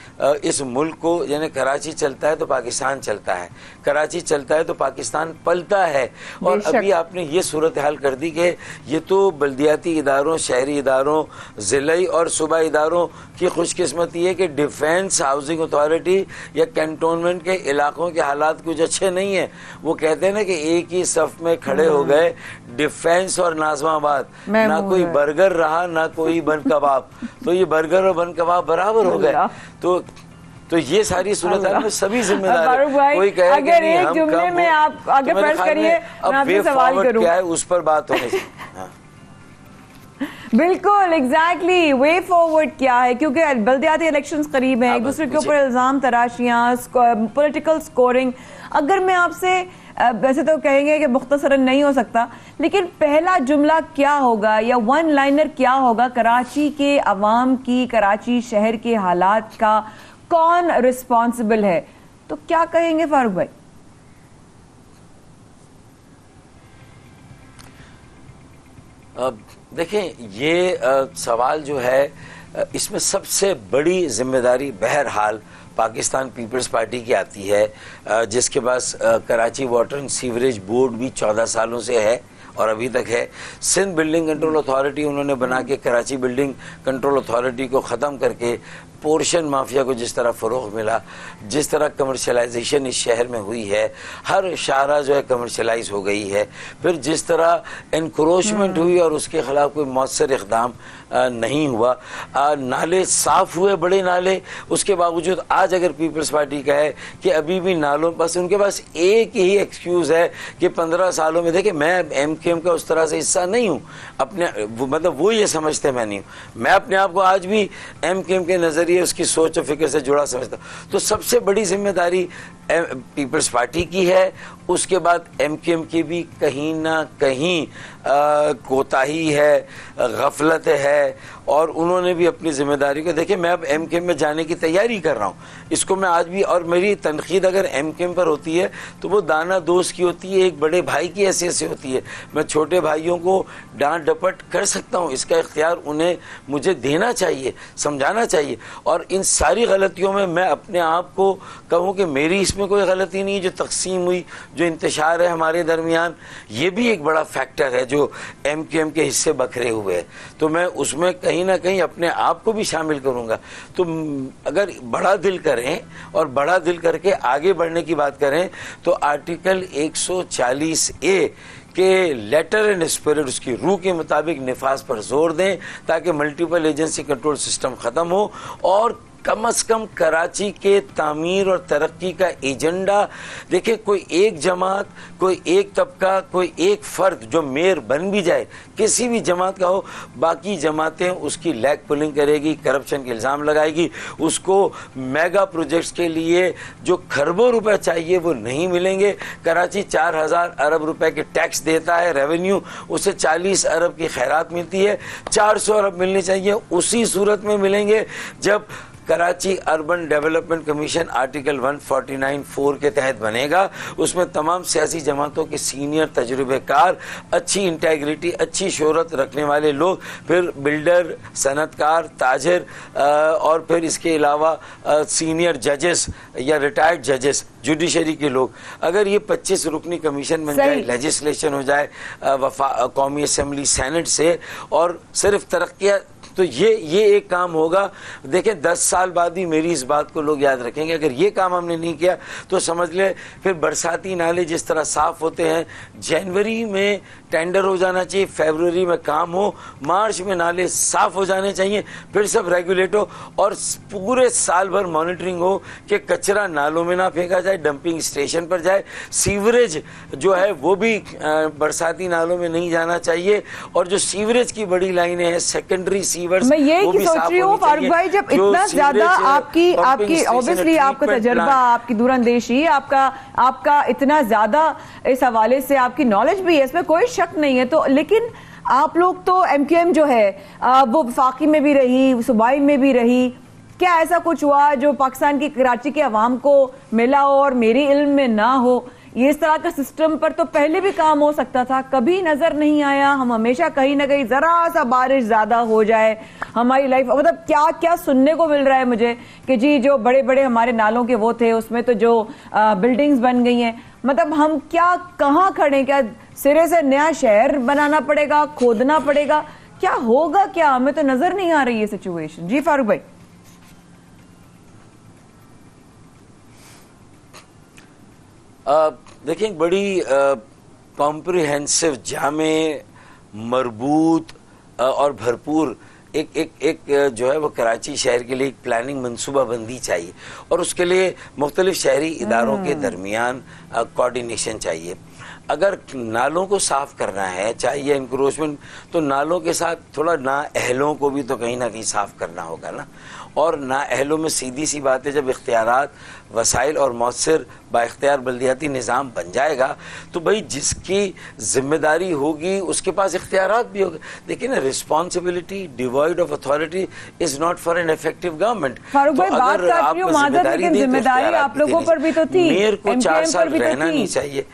इस मुल्क को, यानी कराची चलता है तो पाकिस्तान चलता है, कराची चलता है तो पाकिस्तान पलता है। और अभी आपने ये सूरत हाल कर दी कि ये तो बल्दियाती इदारों, शहरी इदारों, ज़िलाई और सूबाई इदारों की खुशकिस्मती है कि डिफेंस हाउसिंग अथॉरिटी या कैंटोनमेंट के इलाकों के हालात कुछ अच्छे नहीं है। वो कहते हैं ना कि एक ही सफ में खड़े हो गए डिफेंस और नाज़माबाद, ना कोई बर्गर रहा ना कोई बन कबाब, तो ये बर्गर और बन कबाब बराबर हो गए। तो ये सारी सूरत है, सभी जिम्मेदार है। कोई कहे अगर एक जुमले में आप आगे फर्ज करिए, मैं आपसे सवाल करूं, क्या है उस पर बात होनी चाहिए। बिल्कुल, एग्जैक्टली, वे फॉरवर्ड क्या है, क्योंकि बल्दियाती इलेक्शंस करीब हैं, एक दूसरे के ऊपर इल्जाम तराशियां, पॉलिटिकल स्कोरिंग। अगर मैं आपसे, वैसे तो कहेंगे कि मुख्तसरन नहीं हो सकता, लेकिन पहला जुमला क्या होगा या वन लाइनर क्या होगा कराची के अवाम की, कराची शहर के हालात का कौन रिस्पॉन्सिबल है, तो क्या कहेंगे फारूक भाई? देखें, ये सवाल जो है, इसमें सबसे बड़ी जिम्मेदारी बहरहाल पाकिस्तान पीपल्स पार्टी की आती है, जिसके पास Karachi water and sewerage board भी 14 सालों से है और अभी तक है। सिंध बिल्डिंग कंट्रोल अथॉरिटी उन्होंने बना के कराची बिल्डिंग कंट्रोल अथॉरिटी को ख़त्म करके पोर्शन माफिया को जिस तरह फ़रोग़ मिला, जिस तरह कमर्शलाइजेशन इस शहर में हुई है, हर शाहरा जो है कमर्शलाइज हो गई है, फिर जिस तरह इनक्रोचमेंट हुई और उसके ख़िलाफ़ कोई मौसर इक़दाम नहीं हुआ, नाले साफ़ हुए, बड़े नाले, उसके बावजूद आज अगर पीपल्स पार्टी का है कि अभी भी नालों पास, उनके पास एक ही एक्सक्यूज़ है कि 15 सालों में, देखिए मैं MKM का उस तरह से हिस्सा नहीं हूँ, अपने मतलब वो ये समझते मैं नहीं हूँ, मैं अपने आप को आज भी MKM के नज़रिए उसकी सोच और फिक्र से जुड़ा समझता। तो सबसे बड़ी जिम्मेदारी पीपल्स पार्टी की है, उसके बाद MKM की भी कहीं ना कहीं कोताही है, गफलत है, और उन्होंने भी अपनी जिम्मेदारी को, देखिए मैं अब MKM में जाने की तैयारी कर रहा हूँ, इसको मैं आज भी, और मेरी तनकीद अगर MKM पर होती है तो वो दाना दोस्त की होती है, एक बड़े भाई की हैसियत से होती है। मैं छोटे भाइयों को डांट डपट कर सकता हूँ, इसका इख्तियार उन्हें मुझे देना चाहिए, समझाना चाहिए, और इन सारी गलतियों में मैं अपने आप को कहूँ कि मेरी इसमें कोई गलती नहीं है। जो तकसीम हुई, जो इंतशार है हमारे दरमियान, ये भी एक बड़ा फैक्टर है जो MKM के हिस्से बखरे हुए हैं, तो मैं उसमें कहीं ना कहीं अपने आप को भी शामिल करूँगा। तो अगर बड़ा दिल करें और बड़ा दिल करके आगे बढ़ने की बात करें तो आर्टिकल 140A कि लेटर एंड स्पिरिट, उसकी रूह के मुताबिक निफाज पर जोर दें ताकि मल्टीपल एजेंसी कंट्रोल सिस्टम ख़त्म हो और कम से कम कराची के तामीर और तरक्की का एजेंडा। देखिए, कोई एक जमात, कोई एक तबका, कोई एक फ़र्द जो मेयर बन भी जाए, किसी भी जमात का हो, बाकी जमातें उसकी लैग पुलिंग करेगी, करप्शन के इल्ज़ाम लगाएगी, उसको मेगा प्रोजेक्ट्स के लिए जो खरबों रुपए चाहिए वो नहीं मिलेंगे। कराची 4000 अरब रुपए के टैक्स देता है रेवेन्यू, उसे 40 अरब की खैरात मिलती है, 400 अरब मिलनी चाहिए। उसी सूरत में मिलेंगे जब Karachi urban development commission article 149(4) के तहत बनेगा। उसमें तमाम सियासी जमातों के सीनियर तजुर्बेकार, अच्छी इंटेग्रिटी, अच्छी शोहरत रखने वाले लोग, फिर बिल्डर, सनतकार, ताजर और फिर इसके अलावा सीनियर जजेस या रिटायर्ड जजेस, जुडिशरी के लोग, अगर ये 25 रुकनी कमीशन बन जाए, लेजिस्लेशन हो जाए कौमी असम्बली सेनेट से और सिर्फ तरक्कियाँ, तो ये एक काम होगा। देखें, 10 साल बाद भी मेरी इस बात को लोग याद रखेंगे। अगर ये काम हमने नहीं किया तो समझ ले फिर बरसाती नाले जिस तरह साफ होते हैं, जनवरी में टेंडर हो जाना चाहिए, फरवरी में काम हो, मार्च में नाले साफ हो जाने चाहिए, फिर सब रेगुलेट हो और पूरे साल भर मॉनिटरिंग हो कि कचरा नालों में ना फेंका जाए, डंपिंग स्टेशन पर जाए, सीवरेज जो है वो भी बरसाती नालों में नहीं जाना चाहिए और जो सीवरेज की बड़ी लाइनें हैं, सेकेंडरी मैं यही सोच रही हूँ फारूक भाई, जब इतना ज्यादा आपकी ऑब्वियसली आपका तजर्बा, आपकी दूरअंदेशी, आपका इतना ज्यादा इस हवाले से आपकी नॉलेज भी है, इसमें कोई शक नहीं है, तो लेकिन आप लोग तो MQM जो है वो वफाकी में भी रही, सूबाई में भी रही, क्या ऐसा कुछ हुआ जो पाकिस्तान की कराची के अवाम को मिला हो और मेरी इल्म में ना हो? ये इस तरह का सिस्टम पर तो पहले भी काम हो सकता था, कभी नजर नहीं आया। हम हमेशा कहीं ना कहीं जरा सा बारिश ज्यादा हो जाए हमारी लाइफ, मतलब क्या क्या सुनने को मिल रहा है मुझे कि जी जो बड़े बड़े हमारे नालों के वो थे उसमें तो जो बिल्डिंग्स बन गई हैं, मतलब हम क्या कहाँ खड़े, क्या सिरे से नया शहर बनाना पड़ेगा, खोदना पड़ेगा, क्या होगा, क्या हमें तो नजर नहीं आ रही है सिचुएशन। जी फारूक भाई। देखिए, बड़ी कॉम्प्रिहेंसिव, जामे, मरबूत और भरपूर एक जो है वो कराची शहर के लिए एक प्लानिंग मनसूबाबंदी चाहिए और उसके लिए मुख्तलिफ शहरी इदारों के दरमियान कोऑर्डिनेशन चाहिए। अगर नालों को साफ करना है, चाहे ये इंक्रोचमेंट, तो नालों के साथ थोड़ा नाअहलों को भी तो कहीं ना कहीं साफ करना होगा ना। और नाअहलों में सीधी सी बात है, जब इख्तियारात, वसाइल और मौसर बाइख्तियार बल्दियाती निज़ाम बन जाएगा तो भाई जिसकी जिम्मेदारी होगी उसके पास इख्तियारात भी होगा। देखिए ना, responsibility devoid of authority is not for an effective government. Farooq भाई, बात कर रही हूं मादर, लेकिन जिम्मेदारी आप लोगों पर भी तो थी, मेयर को 4 साल रहना नहीं चाहिए।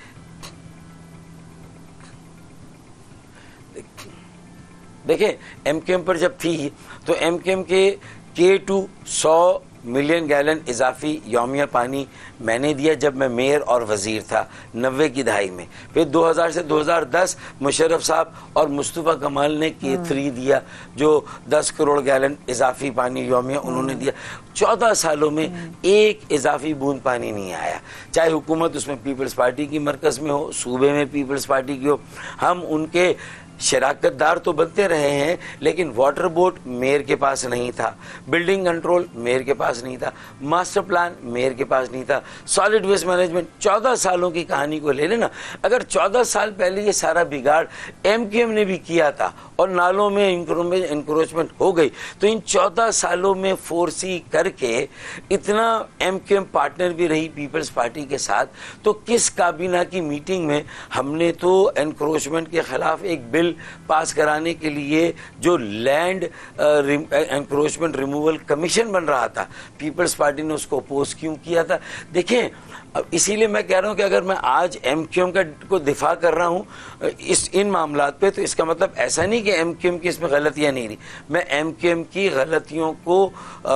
देखिए, MQM पर जब थी तो MQM के K2 100 मिलियन गैलन इजाफी यौमिया पानी मैंने दिया जब मैं मेयर और वजीर था 90 की दहाई में। फिर 2000 से 2010 मुशर्रफ साहब और मुस्तफ़ा कमाल ने K3 दिया जो 10 करोड़ गैलन इजाफी पानी यौमिया उन्होंने दिया। 14 सालों में एक इजाफी बूंद पानी नहीं आया, चाहे हुकूमत उसमें पीपल्स पार्टी की मरकज़ में हो, सूबे में पीपल्स पार्टी की हो। हम उनके शराकतदार तो बनते रहे हैं, लेकिन वाटर बोर्ड मेयर के पास नहीं था, बिल्डिंग कंट्रोल मेयर के पास नहीं था, मास्टर प्लान मेयर के पास नहीं था, सॉलिड वेस्ट मैनेजमेंट। 14 सालों की कहानी को ले लेना, अगर 14 साल पहले ये सारा बिगाड़ MQM ने भी किया था और नालों में इंक्रोचमेंट हो गई, तो इन 14 सालों में फोर्सी करके इतना MQM पार्टनर भी रही पीपल्स पार्टी के साथ, तो किस काबीना की मीटिंग में हमने तो एनक्रोचमेंट के खिलाफ एक बिल पास कराने के लिए जो लैंड एनक्रोचमेंट रिमूवल कमीशन बन रहा था, पीपल्स पार्टी ने उसको अपोज क्यों किया था? देखें, अब इसीलिए मैं कह रहा हूं कि अगर मैं आज MQM को दिफा कर रहा हूं इन मामलात पे, तो इसका मतलब ऐसा नहीं कि MQM की इसमें गलतियां नहीं रही। मैं MQM की गलतियों को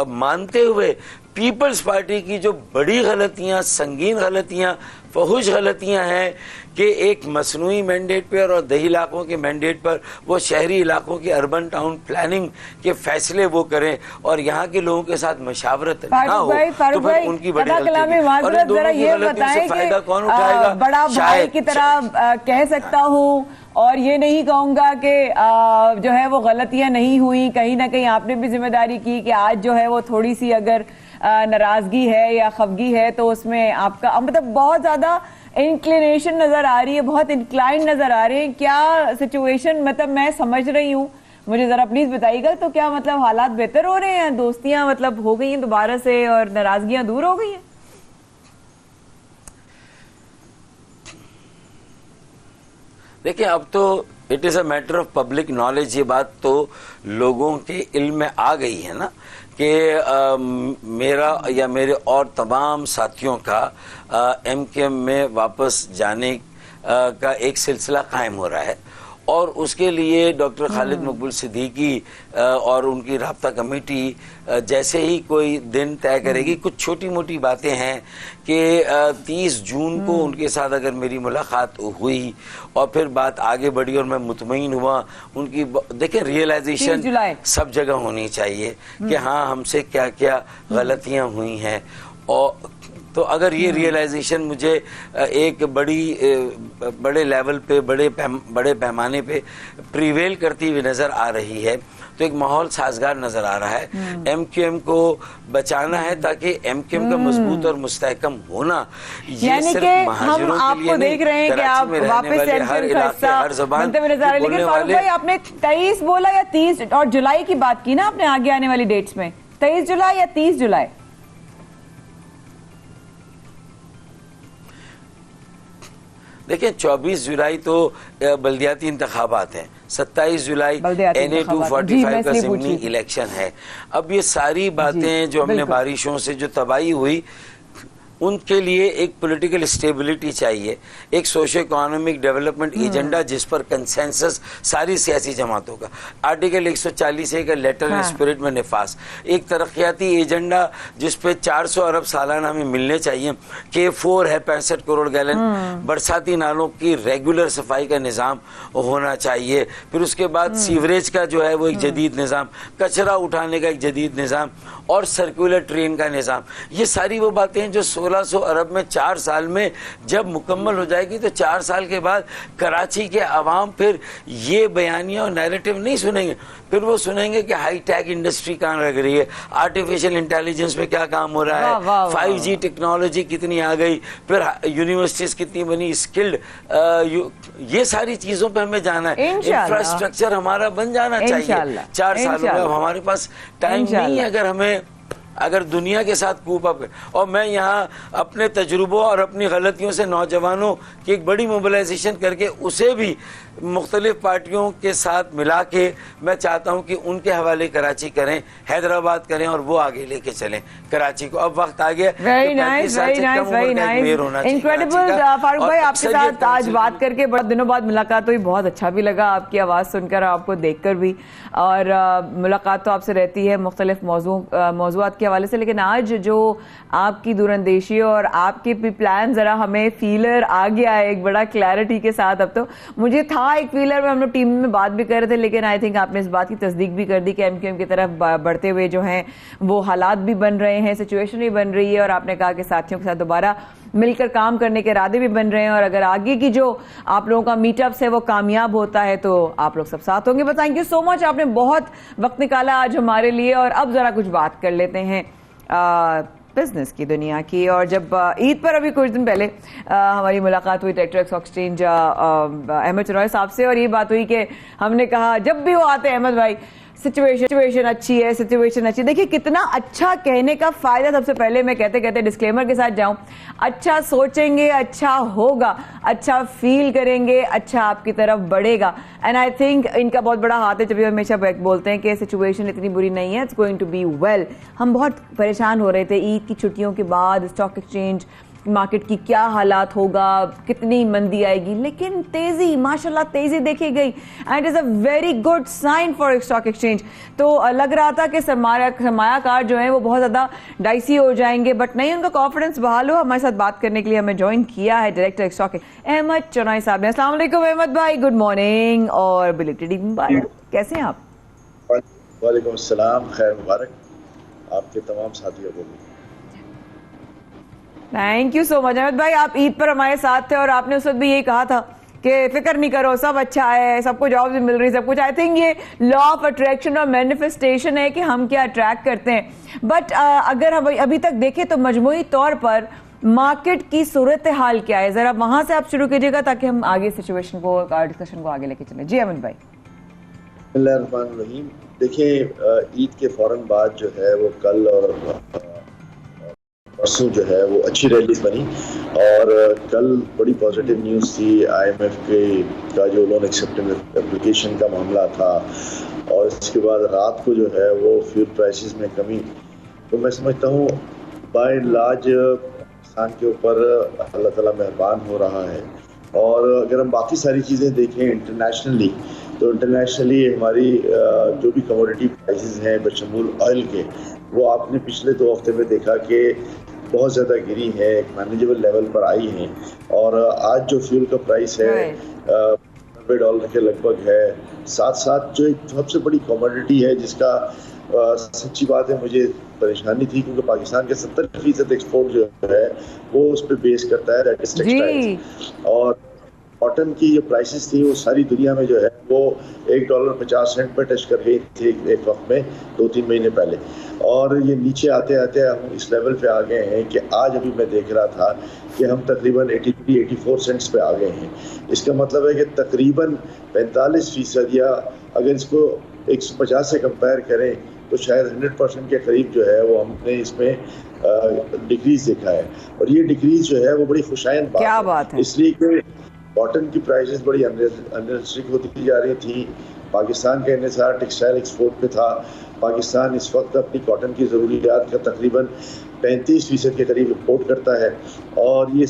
मानते हुए पीपल्स पार्टी की जो बड़ी गलतियां, संगीन गलतियां, फहुश गलतियां हैं कि एक मसनूई मैंडेट पर और दही इलाकों के मैंडेट पर वो शहरी इलाकों की अर्बन टाउन प्लानिंग के फैसले वो करें और यहाँ के लोगों के साथ मशावरत ना हो, तो फिर उनकी बड़ी गलती है। और इन दोनों की ये गलतियों से बताएं फायदा कि कौन उठाएगा? बड़ा भाई की तरह कह सकता हूँ और ये नहीं कहूंगा कि जो है वो गलतियां नहीं हुई, कहीं ना कहीं आपने भी जिम्मेदारी की कि आज जो है वो थोड़ी सी अगर नाराजगी है या खफगी है तो उसमें आपका मतलब बहुत ज्यादा इंक्लिनेशन नजर आ रही है, बहुत इंक्लाइन नजर आ रहे हैं। क्या सिचुएशन, मतलब मैं समझ रही हूँ, मुझे जरा प्लीज बताइएगा। तो क्या मतलब हालात बेहतर हो रहे हैं, दोस्तियां मतलब हो गई हैं दोबारा से और नाराजगियां दूर हो गई हैं? देखिए, अब तो it is a matter of public knowledge, ये बात तो लोगों के इल्म में आ गई है ना कि मेरा या मेरे और तमाम साथियों का MQM में वापस जाने का एक सिलसिला कायम हो रहा है और उसके लिए डॉक्टर खालिद मकबूल सिद्दीकी और उनकी राब्ता कमेटी जैसे ही कोई दिन तय करेगी, कुछ छोटी मोटी बातें हैं कि 30 जून को उनके साथ अगर मेरी मुलाकात हुई और फिर बात आगे बढ़ी और मैं मुतमईन हुआ उनकी, देखिए रियलाइजेशन सब जगह होनी चाहिए कि हाँ हमसे क्या क्या गलतियां हुई हैं। और तो अगर ये रियलाइजेशन मुझे एक बड़े लेवल पे बड़े पैमाने पे प्रिवेल करती हुई नज़र आ रही है तो एक माहौल साजगार नज़र आ रहा है। MQM को बचाना है ताकि MQM का मजबूत और मुस्तहकम होना, ये सिर्फ महाजिरों के लिए नहीं, देख रहे हैं कि आप वापस हर इलाके हर ज़बान लेकिन फारूक भाई आपने 23 बोला या 30 और जुलाई की बात की ना आपने आगे आने वाली डेट्स में, 23 जुलाई या 30 जुलाई? देखिए 24 जुलाई तो बल्दियाती इंतखाबात हैं, 27 जुलाई NA-245 का ज़िमनी इलेक्शन है। अब ये सारी बातें जो हमने बारिशों से जो तबाही हुई उनके लिए एक पॉलिटिकल स्टेबिलिटी चाहिए, एक सोशो इकोनॉमिक डेवलपमेंट एजेंडा जिस पर कंसेंसस सारी सियासी जमातों का, आर्टिकल 140A का लेटर इन स्पिरिट में निफास, एक तरक्याती एजेंडा जिस पे 400 अरब सालाना हमें मिलने चाहिए, K4 है 65 करोड़ गैलन, बरसाती नालों की रेगुलर सफाई का निज़ाम होना चाहिए, फिर उसके बाद सीवरेज का जो है वो एक जदीद निज़ाम, कचरा उठाने का एक जदीद निज़ाम और सर्कुलर ट्रेन का निज़ाम। ये सारी वो बातें हैं जो 1600 अरब में 4 साल में जब मुकम्मल हो जाएगी तो 4 साल के बाद कराची के अवाम फिर ये बयानियाँ और नैरेटिव नहीं सुनेंगे, फिर वो सुनेंगे कि हाई टेक इंडस्ट्री कहाँ लग रही है, आर्टिफिशियल इंटेलिजेंस में क्या काम हो रहा है, 5G टेक्नोलॉजी कितनी आ गई, फिर यूनिवर्सिटीज़ कितनी बनी, स्किल्ड, ये सारी चीज़ों पर हमें जाना है। इंफ्रास्ट्रक्चर हमारा बन जाना चाहिए 4 सालों में। अब हमारे पास टाइम नहीं है अगर दुनिया के साथ कूप अप है। और मैं यहाँ अपने तजुर्बों और अपनी गलतियों से नौजवानों की एक बड़ी मोबिलाइजेशन करके उसे भी मुख्तलिफ पार्टियों के साथ मिला के मैं चाहता हूँ कि उनके हवाले कराची करें, हैदराबाद करें और वो आगे लेके चलें कराची को। अब वक्त आ गया। Very nice, incredible. फारूक भाई आपके साथ आज बात करके बड़े दिनों बाद मुलाकात हुई, बहुत अच्छा भी लगा आपकी आवाज़ सुनकर, आपको देखकर भी, और मुलाकात तो आपसे रहती है मुख्तलिफ मौजूआत के हवाले से, लेकिन आज जो आपकी दूरंदेशी और आपके भी प्लान जरा हमें फीलर आ गया है एक बड़ा क्लैरिटी के साथ। अब तो मुझे था एक फीलर में, हम लोग टीम में बात भी कर रहे थे, लेकिन आई थिंक आपने इस बात की तस्दीक भी कर दी कि MQM की तरफ बढ़ते हुए जो हैं वो हालात भी बन रहे हैं, सिचुएशन भी बन रही है, और आपने कहा कि साथियों के साथ दोबारा मिलकर काम करने के इरादे भी बन रहे हैं, और अगर आगे की जो आप लोगों का मीटअप्स है वो कामयाब होता है तो आप लोग सब साथ होंगे। बस थैंक यू सो मच, आपने बहुत वक्त निकाला आज हमारे लिए। और अब जरा कुछ बात कर लेते हैं बिजनेस की दुनिया की। और जब ईद पर अभी कुछ दिन पहले हमारी मुलाकात हुई director stock exchange Ahmad Chaurai साहब से, और ये बात हुई कि हमने कहा जब भी वो आते हैं अहमद भाई सिचुएशन अच्छी है, सिचुएशन अच्छी। देखिए कितना अच्छा कहने का फायदा, सबसे पहले मैं कहते डिस्क्लेमर के साथ जाऊं, अच्छा सोचेंगे अच्छा होगा, अच्छा फील करेंगे अच्छा आपकी तरफ बढ़ेगा। एंड आई थिंक इनका बहुत बड़ा हाथ है, जब ये हमेशा बोलते हैं कि सिचुएशन इतनी बुरी नहीं है, it's going to be well. हम बहुत परेशान हो रहे थे ईद की छुट्टियों के बाद, स्टॉक एक्सचेंज मार्केट की क्या हालात होगा, कितनी मंदी आएगी, लेकिन तेजी माशाल्लाह तेजी देखी गई and is a very good sign for stock exchange. तो लग रहा था कि सरमायाकार जो है वो बहुत ज्यादा डाइसी हो जाएंगे, बट नहीं, उनका कॉन्फिडेंस बहाल हो। हमारे साथ बात करने के लिए हमें ज्वाइन किया है डायरेक्टर स्टॉक अहमद चौराही साहब ने। अस्सलाम वालेकुम अहमद भाई, गुड मॉर्निंग और बिलेटेड ईद मुबारक। कैसे हैं आप? वालेकुम अस्सलाम, खैर मुबारक आपके तमाम साथियों को भी। Thank you so much Ahmad भाई, आप ईद पर हमारे साथ थे और आपने उस वक्त भी यही कहा था कि फिक्र नहीं करो, सब अच्छा है, सबको जॉब भी मिल रही है, सब कुछ। आई थिंक ये लॉ ऑफ अट्रैक्शन और मैनिफेस्टेशन है कि हम क्या अट्रैक्ट करते हैं। बट अगर हम अभी तक देखें तो मजमूई तौर पर मार्केट की सूरत हाल क्या है, जरा वहां से आप शुरू कीजिएगा ताकि हम आगे सिचुएशन को, डिस्कशन को आगे लेके चलें। जी अहमद भाई। बिस्मिल्लाहिर्रहमानिर्रहीम। देखिए, ईद के फौरन बाद जो है वो कल और परसों जो है वो अच्छी रैली बनी और कल बड़ी पॉजिटिव न्यूज़ थी। IMF का जो लोन एक्सेप्टेंस एप्लीकेशन का मामला था और इसके बाद रात को जो है वो फ्यूल प्राइसेस में कमी। तो मैं समझता हूँ बाय एंड लार्ज पाकिस्तान के ऊपर अल्लाह ताला मेहरबान हो रहा है। और अगर हम बाकी सारी चीज़ें देखें इंटरनेशनली, तो इंटरनेशनली हमारी जो भी कमोडिटी प्राइसेस हैं बशमूल ऑयल के, वो आपने पिछले 2 हफ्ते में देखा कि बहुत ज़्यादा गिरी है, एक मैनेजेबल लेवल पर आई हैं। और आज जो फ्यूल का प्राइस है $90 के लगभग है। साथ साथ जो एक सबसे बड़ी कमोडिटी है जिसका सच्ची बात है मुझे परेशानी थी, क्योंकि पाकिस्तान के 70% एक्सपोर्ट जो है वो उस पर बेस करता है, दैट इज टेक्सटाइल्स। और कॉटन की जो प्राइसेस थी वो सारी दुनिया में जो है वो $1.50 पर टच कर गई थी एक वक्त में 2-3 महीने पहले, और ये नीचे आते आते हम इस लेवल पे आ गए हैं कि आज अभी मैं देख रहा था कि हम तकरीबन 83-84 सेंट्स पे आ गए हैं। इसका मतलब है कि तकरीबन 45% या अगर इसको 150 से कंपेयर करें तो शायद 100% के करीब जो है वो हमने इसमें डिक्रीज देखा है। और ये डिक्रीज जो है वो बड़ी खुशाइन बात है, इसलिए कि कॉटन की प्राइसेस बड़ी अनरिस्ट्रिक्ट होती जा रही थी। पाकिस्तान का इन्हिसार टेक्सटाइल एक्सपोर्ट पे था। पाकिस्तान इस वक्त अपनी कॉटन की ज़रूरियात का तकरीबन 35% के करीब इम्पोर्ट करता है, और ये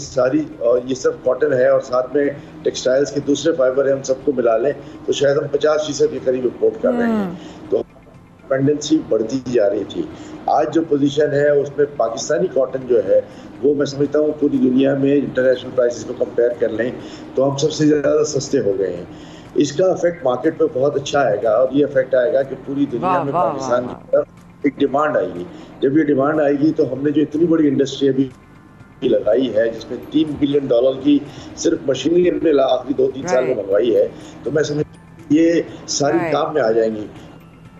सब कॉटन है और साथ में टेक्सटाइल्स के दूसरे फाइबर है, हम सबको मिला लें तो शायद हम 50% के करीब इम्पोर्ट कर रहे हैं। तो डिपेंडेंसी बढ़ती जा रही थी। आज जो पोजीशन है उसमें पाकिस्तानी कॉटन जो है वो मैं समझता हूँ पूरी दुनिया में इंटरनेशनल प्राइसेस को कंपेयर कर लें तो हम सबसे ज़्यादा सस्ते हो गए हैं। इसका इफेक्ट मार्केट पे बहुत अच्छा आएगा, और ये इफेक्ट आएगा कि पूरी दुनिया में पाकिस्तान की तरफ एक डिमांड आएगी। जब ये डिमांड आएगी तो हमने जो इतनी बड़ी इंडस्ट्री अभी लगाई है जिसमें $3 बिलियन की सिर्फ मशीनरी हमने आखिरी 2-3 साल में मंगवाई है, तो मैं समझ ये सारी काम में आ जाएंगी।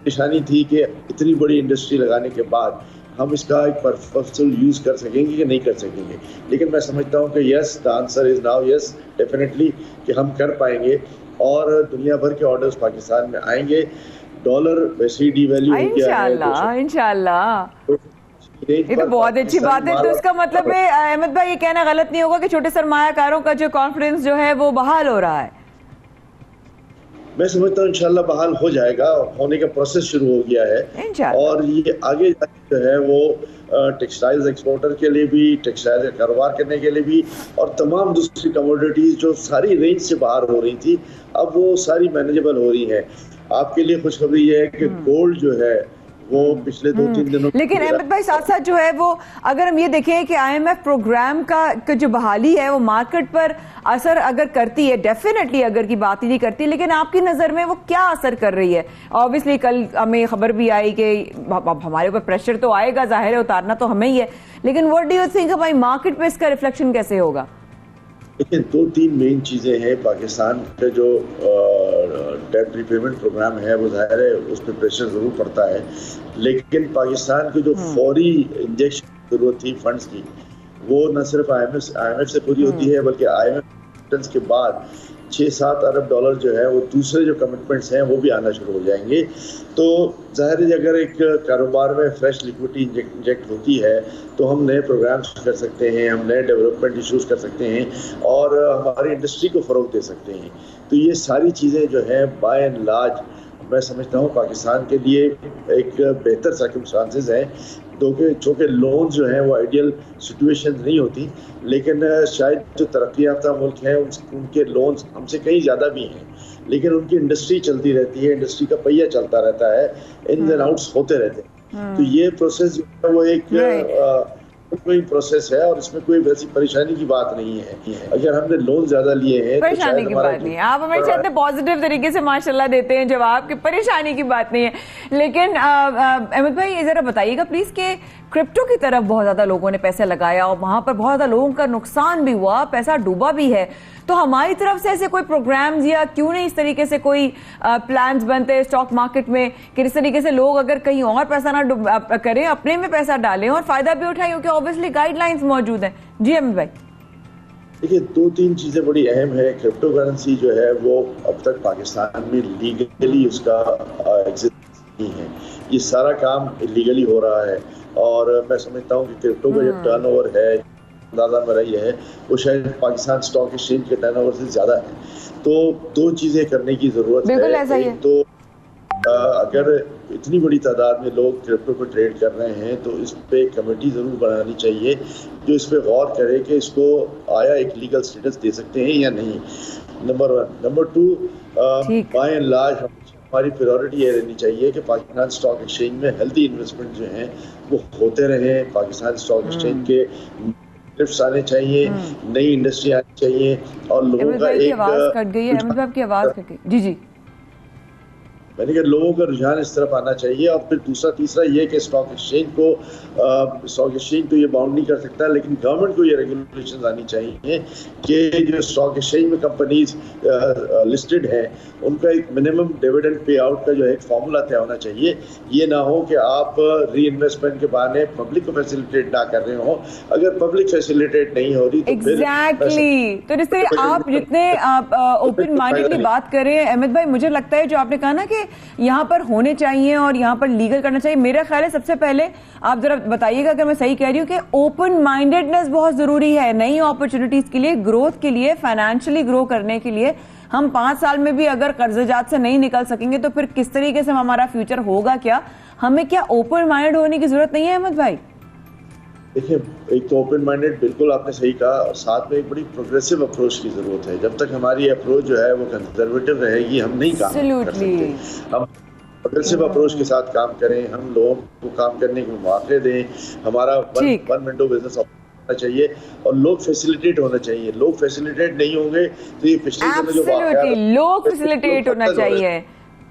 निशानी थी कि इतनी बड़ी इंडस्ट्री लगाने के बाद हम इसका एक पर्पसफुल यूज कर सकेंगे कि नहीं कर सकेंगे, लेकिन मैं समझता हूँ कि yes, the answer is now yes, definitely कि हम कर पाएंगे और दुनिया भर के ऑर्डर्स पाकिस्तान में आएंगे। डॉलर वैसे ही डीवैल्यू हो गया है इंशाल्लाह। ये तो बहुत अच्छी बात है। तो इसका मतलब है अहमद भाई ये कहना गलत नहीं होगा कि छोटे सरमायाकारों का जो कॉन्फिडेंस जो है वो बहाल हो रहा है। मैं समझता हूँ इंशाल्लाह बहाल हो जाएगा, होने का प्रोसेस शुरू हो गया है। और ये आगे जो है वो टेक्सटाइल्स एक्सपोर्टर के लिए भी, टेक्सटाइल का कारोबार करने के लिए भी, और तमाम दूसरी कमोडिटीज जो सारी रेंज से बाहर हो रही थी अब वो सारी मैनेजेबल हो रही हैं। आपके लिए खुशखबरी ये है कि गोल्ड जो है वो पिछले 2-3 दिनों, लेकिन अहमद भाई साथ साथ जो है वो अगर हम ये देखें कि IMF प्रोग्राम का जो बहाली है वो मार्केट पर असर अगर करती है, डेफिनेटली अगर की बात ही नहीं करती, लेकिन आपकी नजर में वो क्या असर कर रही है? ऑब्वियसली कल हमें खबर भी आई कि हमारे ऊपर प्रेशर तो आएगा, जाहिर है उतारना तो हमें ही है, लेकिन व्हाट डू यू थिंक भाई मार्केट पे इसका रिफ्लेक्शन कैसे होगा? देखिए 2-3 मेन चीज़ें हैं। पाकिस्तान का जो डेट रिपेमेंट प्रोग्राम है वो जाहिर है उस पर प्रेशर ज़रूर पड़ता है, लेकिन पाकिस्तान की जो फौरी इंजेक्शन जरूरत थी फंड्स की वो न सिर्फ IMF से पूरी होती है, बल्कि IMF के बाद 6-7 अरब डॉलर जो है वो दूसरे जो कमिटमेंट्स हैं वो भी आना शुरू हो जाएंगे। तो जाहिर है अगर एक कारोबार में फ्रेश लिक्विडिटी इंजेक्ट होती है तो हम नए प्रोग्राम्स कर सकते हैं, हम नए डेवलपमेंट इश्यूज कर सकते हैं और हमारी इंडस्ट्री को फ़रोग दे सकते हैं। तो ये सारी चीज़ें जो हैं बाय एंड लार्ज मैं समझता हूँ पाकिस्तान के लिए एक बेहतर सर्कमस्टांसेस हैं। चूँकि लोन जो हैं वो आइडियल सिचुएशन नहीं होती, लेकिन शायद जो तरक्की याफ्ता मुल्क हैं उनके लोन्स हमसे कहीं ज़्यादा भी हैं, लेकिन उनकी इंडस्ट्री चलती रहती है, इंडस्ट्री का पहिया चलता रहता है, इन एंड आउट्स होते रहते हैं। तो ये प्रोसेस जो है वो एक कोई प्रोसेस है और इसमें कोई वैसी परेशानी की बात नहीं है। अगर हमने लोन ज्यादा लिए हैं परेशानी की बात नहीं है। आप हमेशा इतने पॉजिटिव तरीके से माशाल्लाह देते हैं जवाब कि परेशानी की बात नहीं है। लेकिन अहमद भाई ये जरा बताइएगा प्लीज कि क्रिप्टो की तरफ बहुत ज़्यादा लोगों ने पैसे लगाया और वहाँ पर बहुत ज़्यादा लोगों का नुकसान भी हुआ, पैसा डूबा भी है। तो हमारी तरफ से ऐसे कोई प्रोग्राम्स या क्यों नहीं इस तरीके से कोई प्लान्स बनते हैं स्टॉक मार्केट में कि इस तरीके से लोग अगर कहीं और पैसा ना करें, अपने में पैसा डालें और फायदा भी उठाएं, क्योंकि ऑब्वियसली गाइडलाइंस मौजूद हैं। जी अमित भाई। देखिए, 2-3 चीज़ें बड़ी अहम है। क्रिप्टो करेंसी जो है वो अब तक पाकिस्तान में लीगली उसका एग्जिस्ट नहीं है, ये सारा काम इलीगली हो रहा है। और मैं समझता हूँ कि क्रिप्टो का जो टर्नओवर है, अंदाजा मेरा ये है, वो शायद पाकिस्तान स्टॉक एक्सचेंज के टर्नओवर से ज़्यादा है। तो 2 चीज़ें करने की ज़रूरत है। एक तो अगर इतनी बड़ी तादाद में लोग क्रिप्टो पर ट्रेड कर रहे हैं तो इस पे कमेटी ज़रूर बनानी चाहिए जो इस पे गौर करे कि इसको आया एक लीगल स्टेटस दे सकते हैं या नहीं, number 1। Number 2, by and large हमारी प्रायोरिटी ये रहनी चाहिए कि पाकिस्तान स्टॉक एक्सचेंज में हेल्दी इन्वेस्टमेंट जो हैं वो होते रहें। पाकिस्तान स्टॉक एक्सचेंज के लिफ्ट्स आने चाहिए, नई इंडस्ट्री आनी चाहिए और लोगों का एक आवाज कट गई। जी मैंने कहा लोगों का रुझान इस तरफ आना चाहिए। और फिर दूसरा तीसरा ये कि स्टॉक एक्सचेंज तो ये बाउंड नहीं कर सकता, लेकिन गवर्नमेंट को ये रेगुलेशंस आनी चाहिए कि जो स्टॉक एक्सचेंज में कंपनीज लिस्टेड हैं उनका एक मिनिमम डिविडेंड पे आउट का जो है एक फार्मूला तय होना चाहिए। ये ना हो कि आप री इन्वेस्टमेंट के बहाने पब्लिक को फैसिलिटेट ना कर रहे हो। अगर पब्लिक फैसिलिटेट नहीं हो रही तो एग्जैक्टली तो जिससे आप जितने ओपन माइंडेडली बात करें अमित भाई, मुझे लगता है जो आपने कहा ना कि यहाँ पर होने चाहिए और यहाँ पर लीगल करना चाहिए, मेरा ख्याल है सबसे पहले आप जरा बताइएगा अगर मैं सही कह रही हूँ कि ओपन माइंडेडनेस बहुत जरूरी है नई अपॉर्चुनिटीज के लिए, ग्रोथ के लिए, फाइनेंशियली ग्रो करने के लिए। हम 5 साल में भी अगर कर्जजात से नहीं निकल सकेंगे तो फिर किस तरीके से हमारा फ्यूचर होगा क्या? हमें क्या ओपन माइंडेड होने की जरूरत नहीं है अमित भाई? देखिए, एक तो ओपन माइंडेड बिल्कुल आपने सही कहा, और साथ में एक बड़ी प्रोग्रेसिव अप्रोच की जरूरत है। जब तक हमारी अप्रोच जो है वो कंजर्वेटिव रहेगी हम नहीं काम कर सकते। हम प्रोग्रेसिव अप्रोच के साथ काम करें, हम लोगों को काम करने के मौके दें, हमारा वन विंडो बिजनेस होना चाहिए और लोग फैसिलिटेट होना चाहिए। लोग फैसिलिटेट नहीं होंगे तो ये पिछले जो लोग फैसिलिटेट होना चाहिए।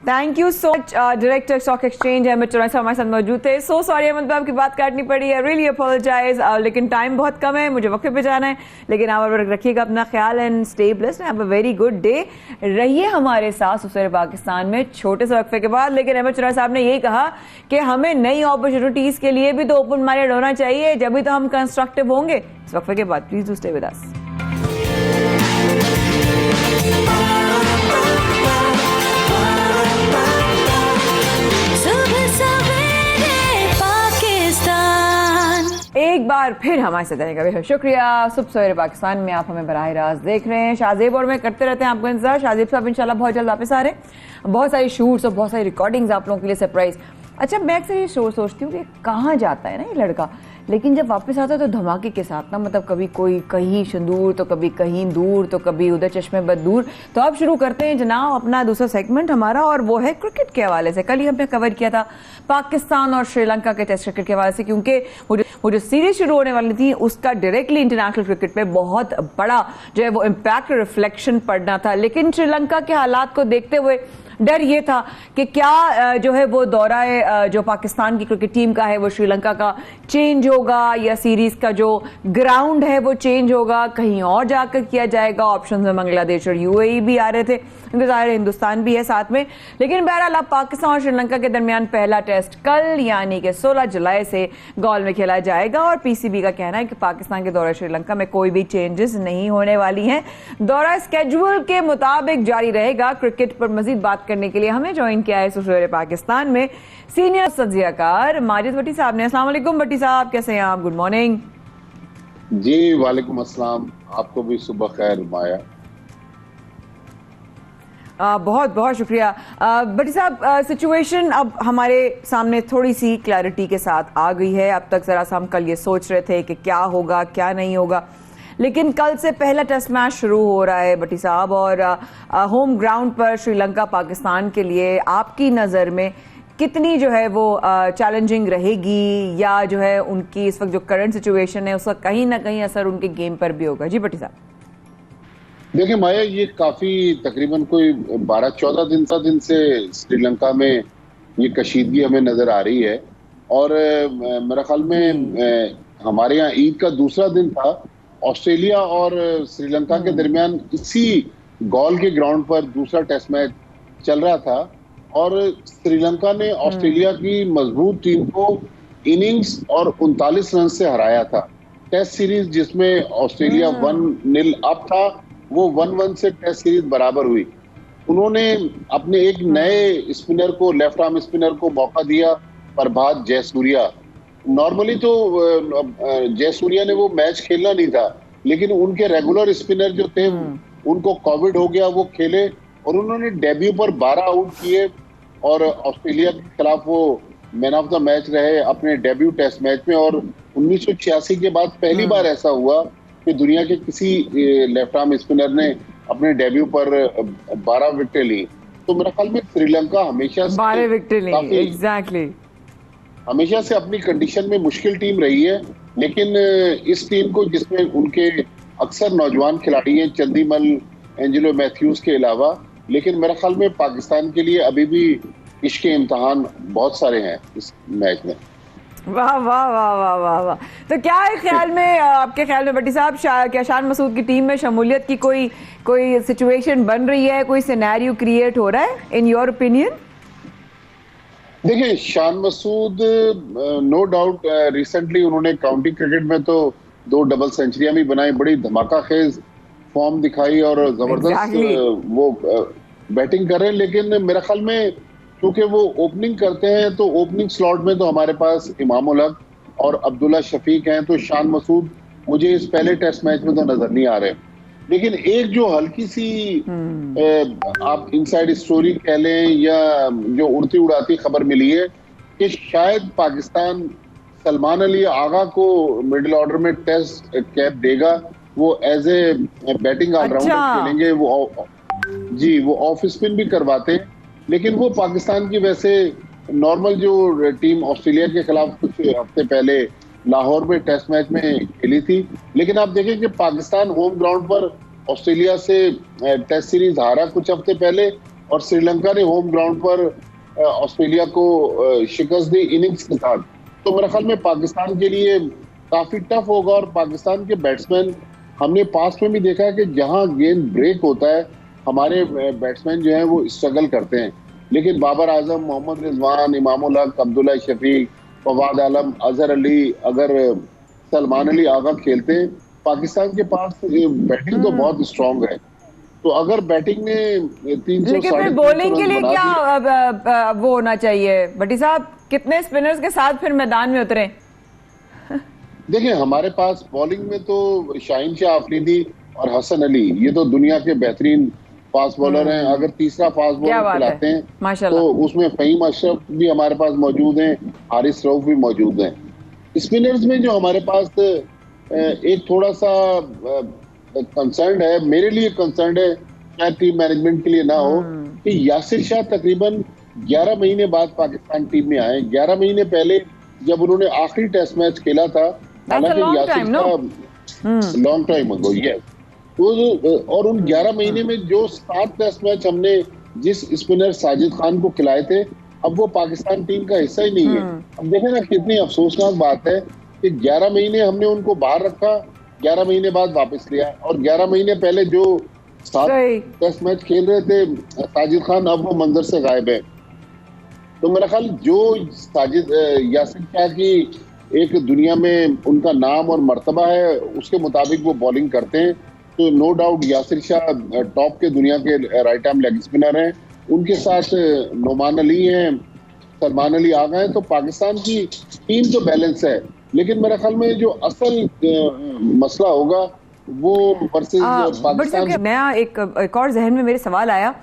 Thank you so much director stock exchange Amit Chaurasia हमारे साथ मौजूद थे। सो सॉरी अमित भाई आपकी बात काटनी पड़ी है, रियली अपोलोजाइज, लेकिन टाइम बहुत कम है, मुझे वक्त पे जाना है। लेकिन आप रखिएगा अपना ख्याल and stay blessed, have a very good day. रहिए हमारे साथ सुसैर पाकिस्तान में छोटे से वक्फे के बाद। लेकिन अमित चौरसिया साहब ने यही कहा कि हमें नई अपॉर्चुनिटीज के लिए भी तो ओपन माइंडेड होना चाहिए, जब भी तो हम कंस्ट्रक्टिव होंगे। इस वक्फे के बाद please do stay with us. एक बार फिर हमारे साथ रहने का बेहद शुक्रिया। सुबह सवेरे पाकिस्तान में आप हमें बराह रास्त देख रहे हैं। शाहजेब और मैं करते रहते हैं आपको इंतजार। शाहजेब साहब इंशाल्लाह बहुत जल्द वापस आ रहे हैं। बहुत सारी शूट्स और बहुत सारी रिकॉर्डिंग्स आप लोगों के लिए सरप्राइज। अच्छा, मैं अक्सर ये सोचती हूँ कि कहाँ जाता है ना ये लड़का, लेकिन जब वापस आता है तो धमाके के साथ ना, मतलब कभी कोई कहीं संदूर तो कभी कहीं दूर तो कभी उधर चश्मे बद दूर। तो अब शुरू करते हैं जनाब अपना दूसरा सेगमेंट हमारा, और वो है क्रिकेट के हवाले से। कल ही हमने कवर किया था पाकिस्तान और श्रीलंका के टेस्ट क्रिकेट के हवाले से, क्योंकि वो जो सीरीज शुरू होने वाली थी उसका डायरेक्टली इंटरनेशनल क्रिकेट पे बहुत बड़ा जो है वो इम्पैक्ट रिफ्लेक्शन पड़ना था। लेकिन श्रीलंका के हालात को देखते हुए डर ये था कि क्या जो है वो दौरा जो पाकिस्तान की क्रिकेट टीम का है वो श्रीलंका का चेंज होगा, या सीरीज का जो ग्राउंड है वो चेंज होगा, कहीं और जाकर किया जाएगा। ऑप्शन में बांग्लादेश और यूएई भी आ रहे थे, क्योंकि ज़ाहिर हिंदुस्तान भी है साथ में। लेकिन बहरहाल अब पाकिस्तान और श्रीलंका के दरमियान पहला टेस्ट कल यानी कि 16 जुलाई से गॉल में खेला जाएगा। और पीसीबी का कहना है कि पाकिस्तान के दौरे श्रीलंका में कोई भी चेंजेस नहीं होने वाली हैं। दौरा स्केड्यूल के मुताबिक जारी रहेगा। क्रिकेट पर मजीद बात करने के लिए हमें ज्वाइन किया है सुसैर पाकिस्तान में सीनियर तज्जियाकार माजिद भट्टी साहब ने। अस्सलाम वालेकुम भट्टी साहब, कैसे हैं आप? गुड मॉर्निंग जी। वालेकुम अस्सलाम, आपको भी सुबह खैर माया। बहुत बहुत शुक्रिया भट्टी साहब। सिचुएशन अब हमारे सामने थोड़ी सी क्लैरिटी के साथ आ गई है। अब तक जरा सा हम कल ये सोच रहे थे कि क्या होगा क्या नहीं होगा, लेकिन कल से पहला टेस्ट मैच शुरू हो रहा है भट्टी साहब, और होम ग्राउंड पर श्रीलंका पाकिस्तान के लिए आपकी नज़र में कितनी जो है वो चैलेंजिंग रहेगी, या जो है उनकी इस वक्त जो करंट सिचुएशन है उसका कहीं ना कहीं असर उनके गेम पर भी होगा? जी भट्टी साहब। देखिए माया, ये काफी तकरीबन कोई 12-14 दिन से श्रीलंका में ये कशीदगी हमें नजर आ रही है, और मेरा ख्याल में हमारे यहाँ ईद का दूसरा दिन था। ऑस्ट्रेलिया और श्रीलंका के दरमियान इसी गॉल के ग्राउंड पर दूसरा टेस्ट मैच चल रहा था और श्रीलंका ने ऑस्ट्रेलिया की मजबूत टीम को इनिंग्स और 39 रन से हराया था। टेस्ट सीरीज जिसमें ऑस्ट्रेलिया 1-0 अप था, वो 1-1 से टेस्ट सीरीज बराबर हुई। उन्होंने अपने एक नए स्पिनर को, लेफ्ट आर्म स्पिनर को मौका दिया, प्रभात जयसूर्या। नॉर्मली तो जयसूर्या ने वो मैच खेलना नहीं था, लेकिन उनके रेगुलर स्पिनर जो थे उनको कोविड हो गया, वो खेले और उन्होंने डेब्यू पर 12 आउट किए और ऑस्ट्रेलिया के खिलाफ वो मैन ऑफ द मैच रहे अपने डेब्यू टेस्ट मैच में। और 1986 के बाद पहली बार ऐसा हुआ कि दुनिया के किसी लेफ्ट आर्म स्पिनर ने अपने डेब्यू पर 12 विकेटें ली। तो मेरा ख्याल में श्रीलंका हमेशा 12 विकेटें ली, एग्जैक्टली, हमेशा से अपनी कंडीशन में मुश्किल टीम रही है। लेकिन इस टीम को, जिसमें उनके अक्सर नौजवान खिलाड़ी हैं, चंदीमल, एंजेलो मैथ्यूज के अलावा, लेकिन मेरे ख्याल में पाकिस्तान के लिए अभी भी इश्क इम्तिहान बहुत सारे हैं इस मैच में। वाह वाह वाह वाह वाह वाह। तो क्या है ख्याल में, आपके ख्याल में भट्टी साहब, क्या शान मसूद की टीम में शमूलियत की कोई सिचुएशन बन रही है, कोई सिनेरियो क्रिएट हो रहा है इन योर ओपिनियन? देखिए, Shan Masood no doubt recently उन्होंने काउंटी क्रिकेट में तो 2 डबल सेंचुरियां भी बनाई, बड़ी धमाका खेज फॉर्म दिखाई और जबरदस्त वो बैटिंग कर रहे हैं। लेकिन मेरे ख्याल में क्योंकि वो ओपनिंग करते हैं तो ओपनिंग स्लॉट में तो हमारे पास इमाम उल हक और अब्दुल्ला शफीक हैं, तो शान मसूद मुझे इस पहले टेस्ट मैच में तो नजर नहीं आ रहे। लेकिन एक जो हल्की सी आप इनसाइड स्टोरी कह लें या जो उड़ती उड़ाती खबर मिली है कि शायद पाकिस्तान सलमान अली आगा को मिडिल ऑर्डर में टेस्ट कैप देगा, वो एज ए बैटिंग ऑलराउंडर खेलेंगे। वो ऑफ स्पिन भी करवाते हैं, लेकिन वो पाकिस्तान की वैसे नॉर्मल जो टीम ऑस्ट्रेलिया के खिलाफ कुछ हफ्ते पहले लाहौर में टेस्ट मैच में खेली थी। लेकिन आप देखें कि पाकिस्तान होम ग्राउंड पर ऑस्ट्रेलिया से टेस्ट सीरीज हारा कुछ हफ्ते पहले और श्रीलंका ने होम ग्राउंड पर ऑस्ट्रेलिया को शिकस्त दी इनिंग्स के साथ। तो मेरे ख्याल में पाकिस्तान के लिए काफी टफ होगा और पाकिस्तान के बैट्समैन, हमने पास्ट में भी देखा है कि जहां गेंद ब्रेक होता है हमारे बैट्समैन जो हैं वो स्ट्रगल करते हैं। लेकिन बाबर आजम, मोहम्मद रिजवान, इमाम उल हक, अब्दुल्ला शफीक, फवाद आलम, अजहर अली, अगर सलमान अली आगा खेलते हैं, पाकिस्तान के पास बैटिंग तो बहुत स्ट्रांग है। तो अगर बैटिंग में 300, लेकिन फिर बॉलिंग के लिए क्या वो होना चाहिए भट्टी साहब, कितने स्पिनर्स के साथ फिर मैदान में उतरे? देखिए, हमारे पास बॉलिंग में तो शाहीन शाह अफरीदी और हसन अली, ये तो दुनिया के बेहतरीन फास्ट बॉलर हैं। अगर तीसरा फास्ट बॉलर खिलाते हैं तो उसमें फहीम अशरफ भी हमारे पास मौजूद हैं, हारिस रऊफ भी मौजूद हैं। स्पिनर्स में जो हमारे पास एक थोड़ा सा कंसर्न है, मेरे लिए कंसर्न है, शायद टीम मैनेजमेंट के लिए ना हो, कि यासिर शाह तकरीबन 11 महीने बाद पाकिस्तान टीम में आए। 11 महीने पहले जब उन्होंने आखिरी टेस्ट मैच खेला था, हालांकि Yasir Shah long time ago, yes, और उन 11 महीने में जो 7 टेस्ट मैच हमने जिस स्पिनर साजिद खान को खिलाए थे, अब वो पाकिस्तान टीम का हिस्सा ही नहीं है। अब देखें ना, कितनी अफसोसनाक बात है कि 11 महीने हमने उनको बाहर रखा, 11 महीने बाद वापस लिया, और 11 महीने पहले जो 7 टेस्ट मैच खेल रहे थे साजिद खान, अब वो मंजर से गायब है। तो मेरा ख्याल जो साजिद यासिर शाह की एक दुनिया में उनका नाम और मर्तबा है, उसके मुताबिक वो बॉलिंग करते हैं। तो no doubt Yasir Shah top के दुनिया के राइट आर्म लेग स्पिनर हैं, उनके साथ नोमान अली हैं, सलमान अली आ गए। तो पाकिस्तान की टीम तो बैलेंस है, लेकिन मेरे ख्याल में जो असल मसला होगा वो वर्सेस पाकिस्तान। नया एक और जहन में मेरे सवाल आया,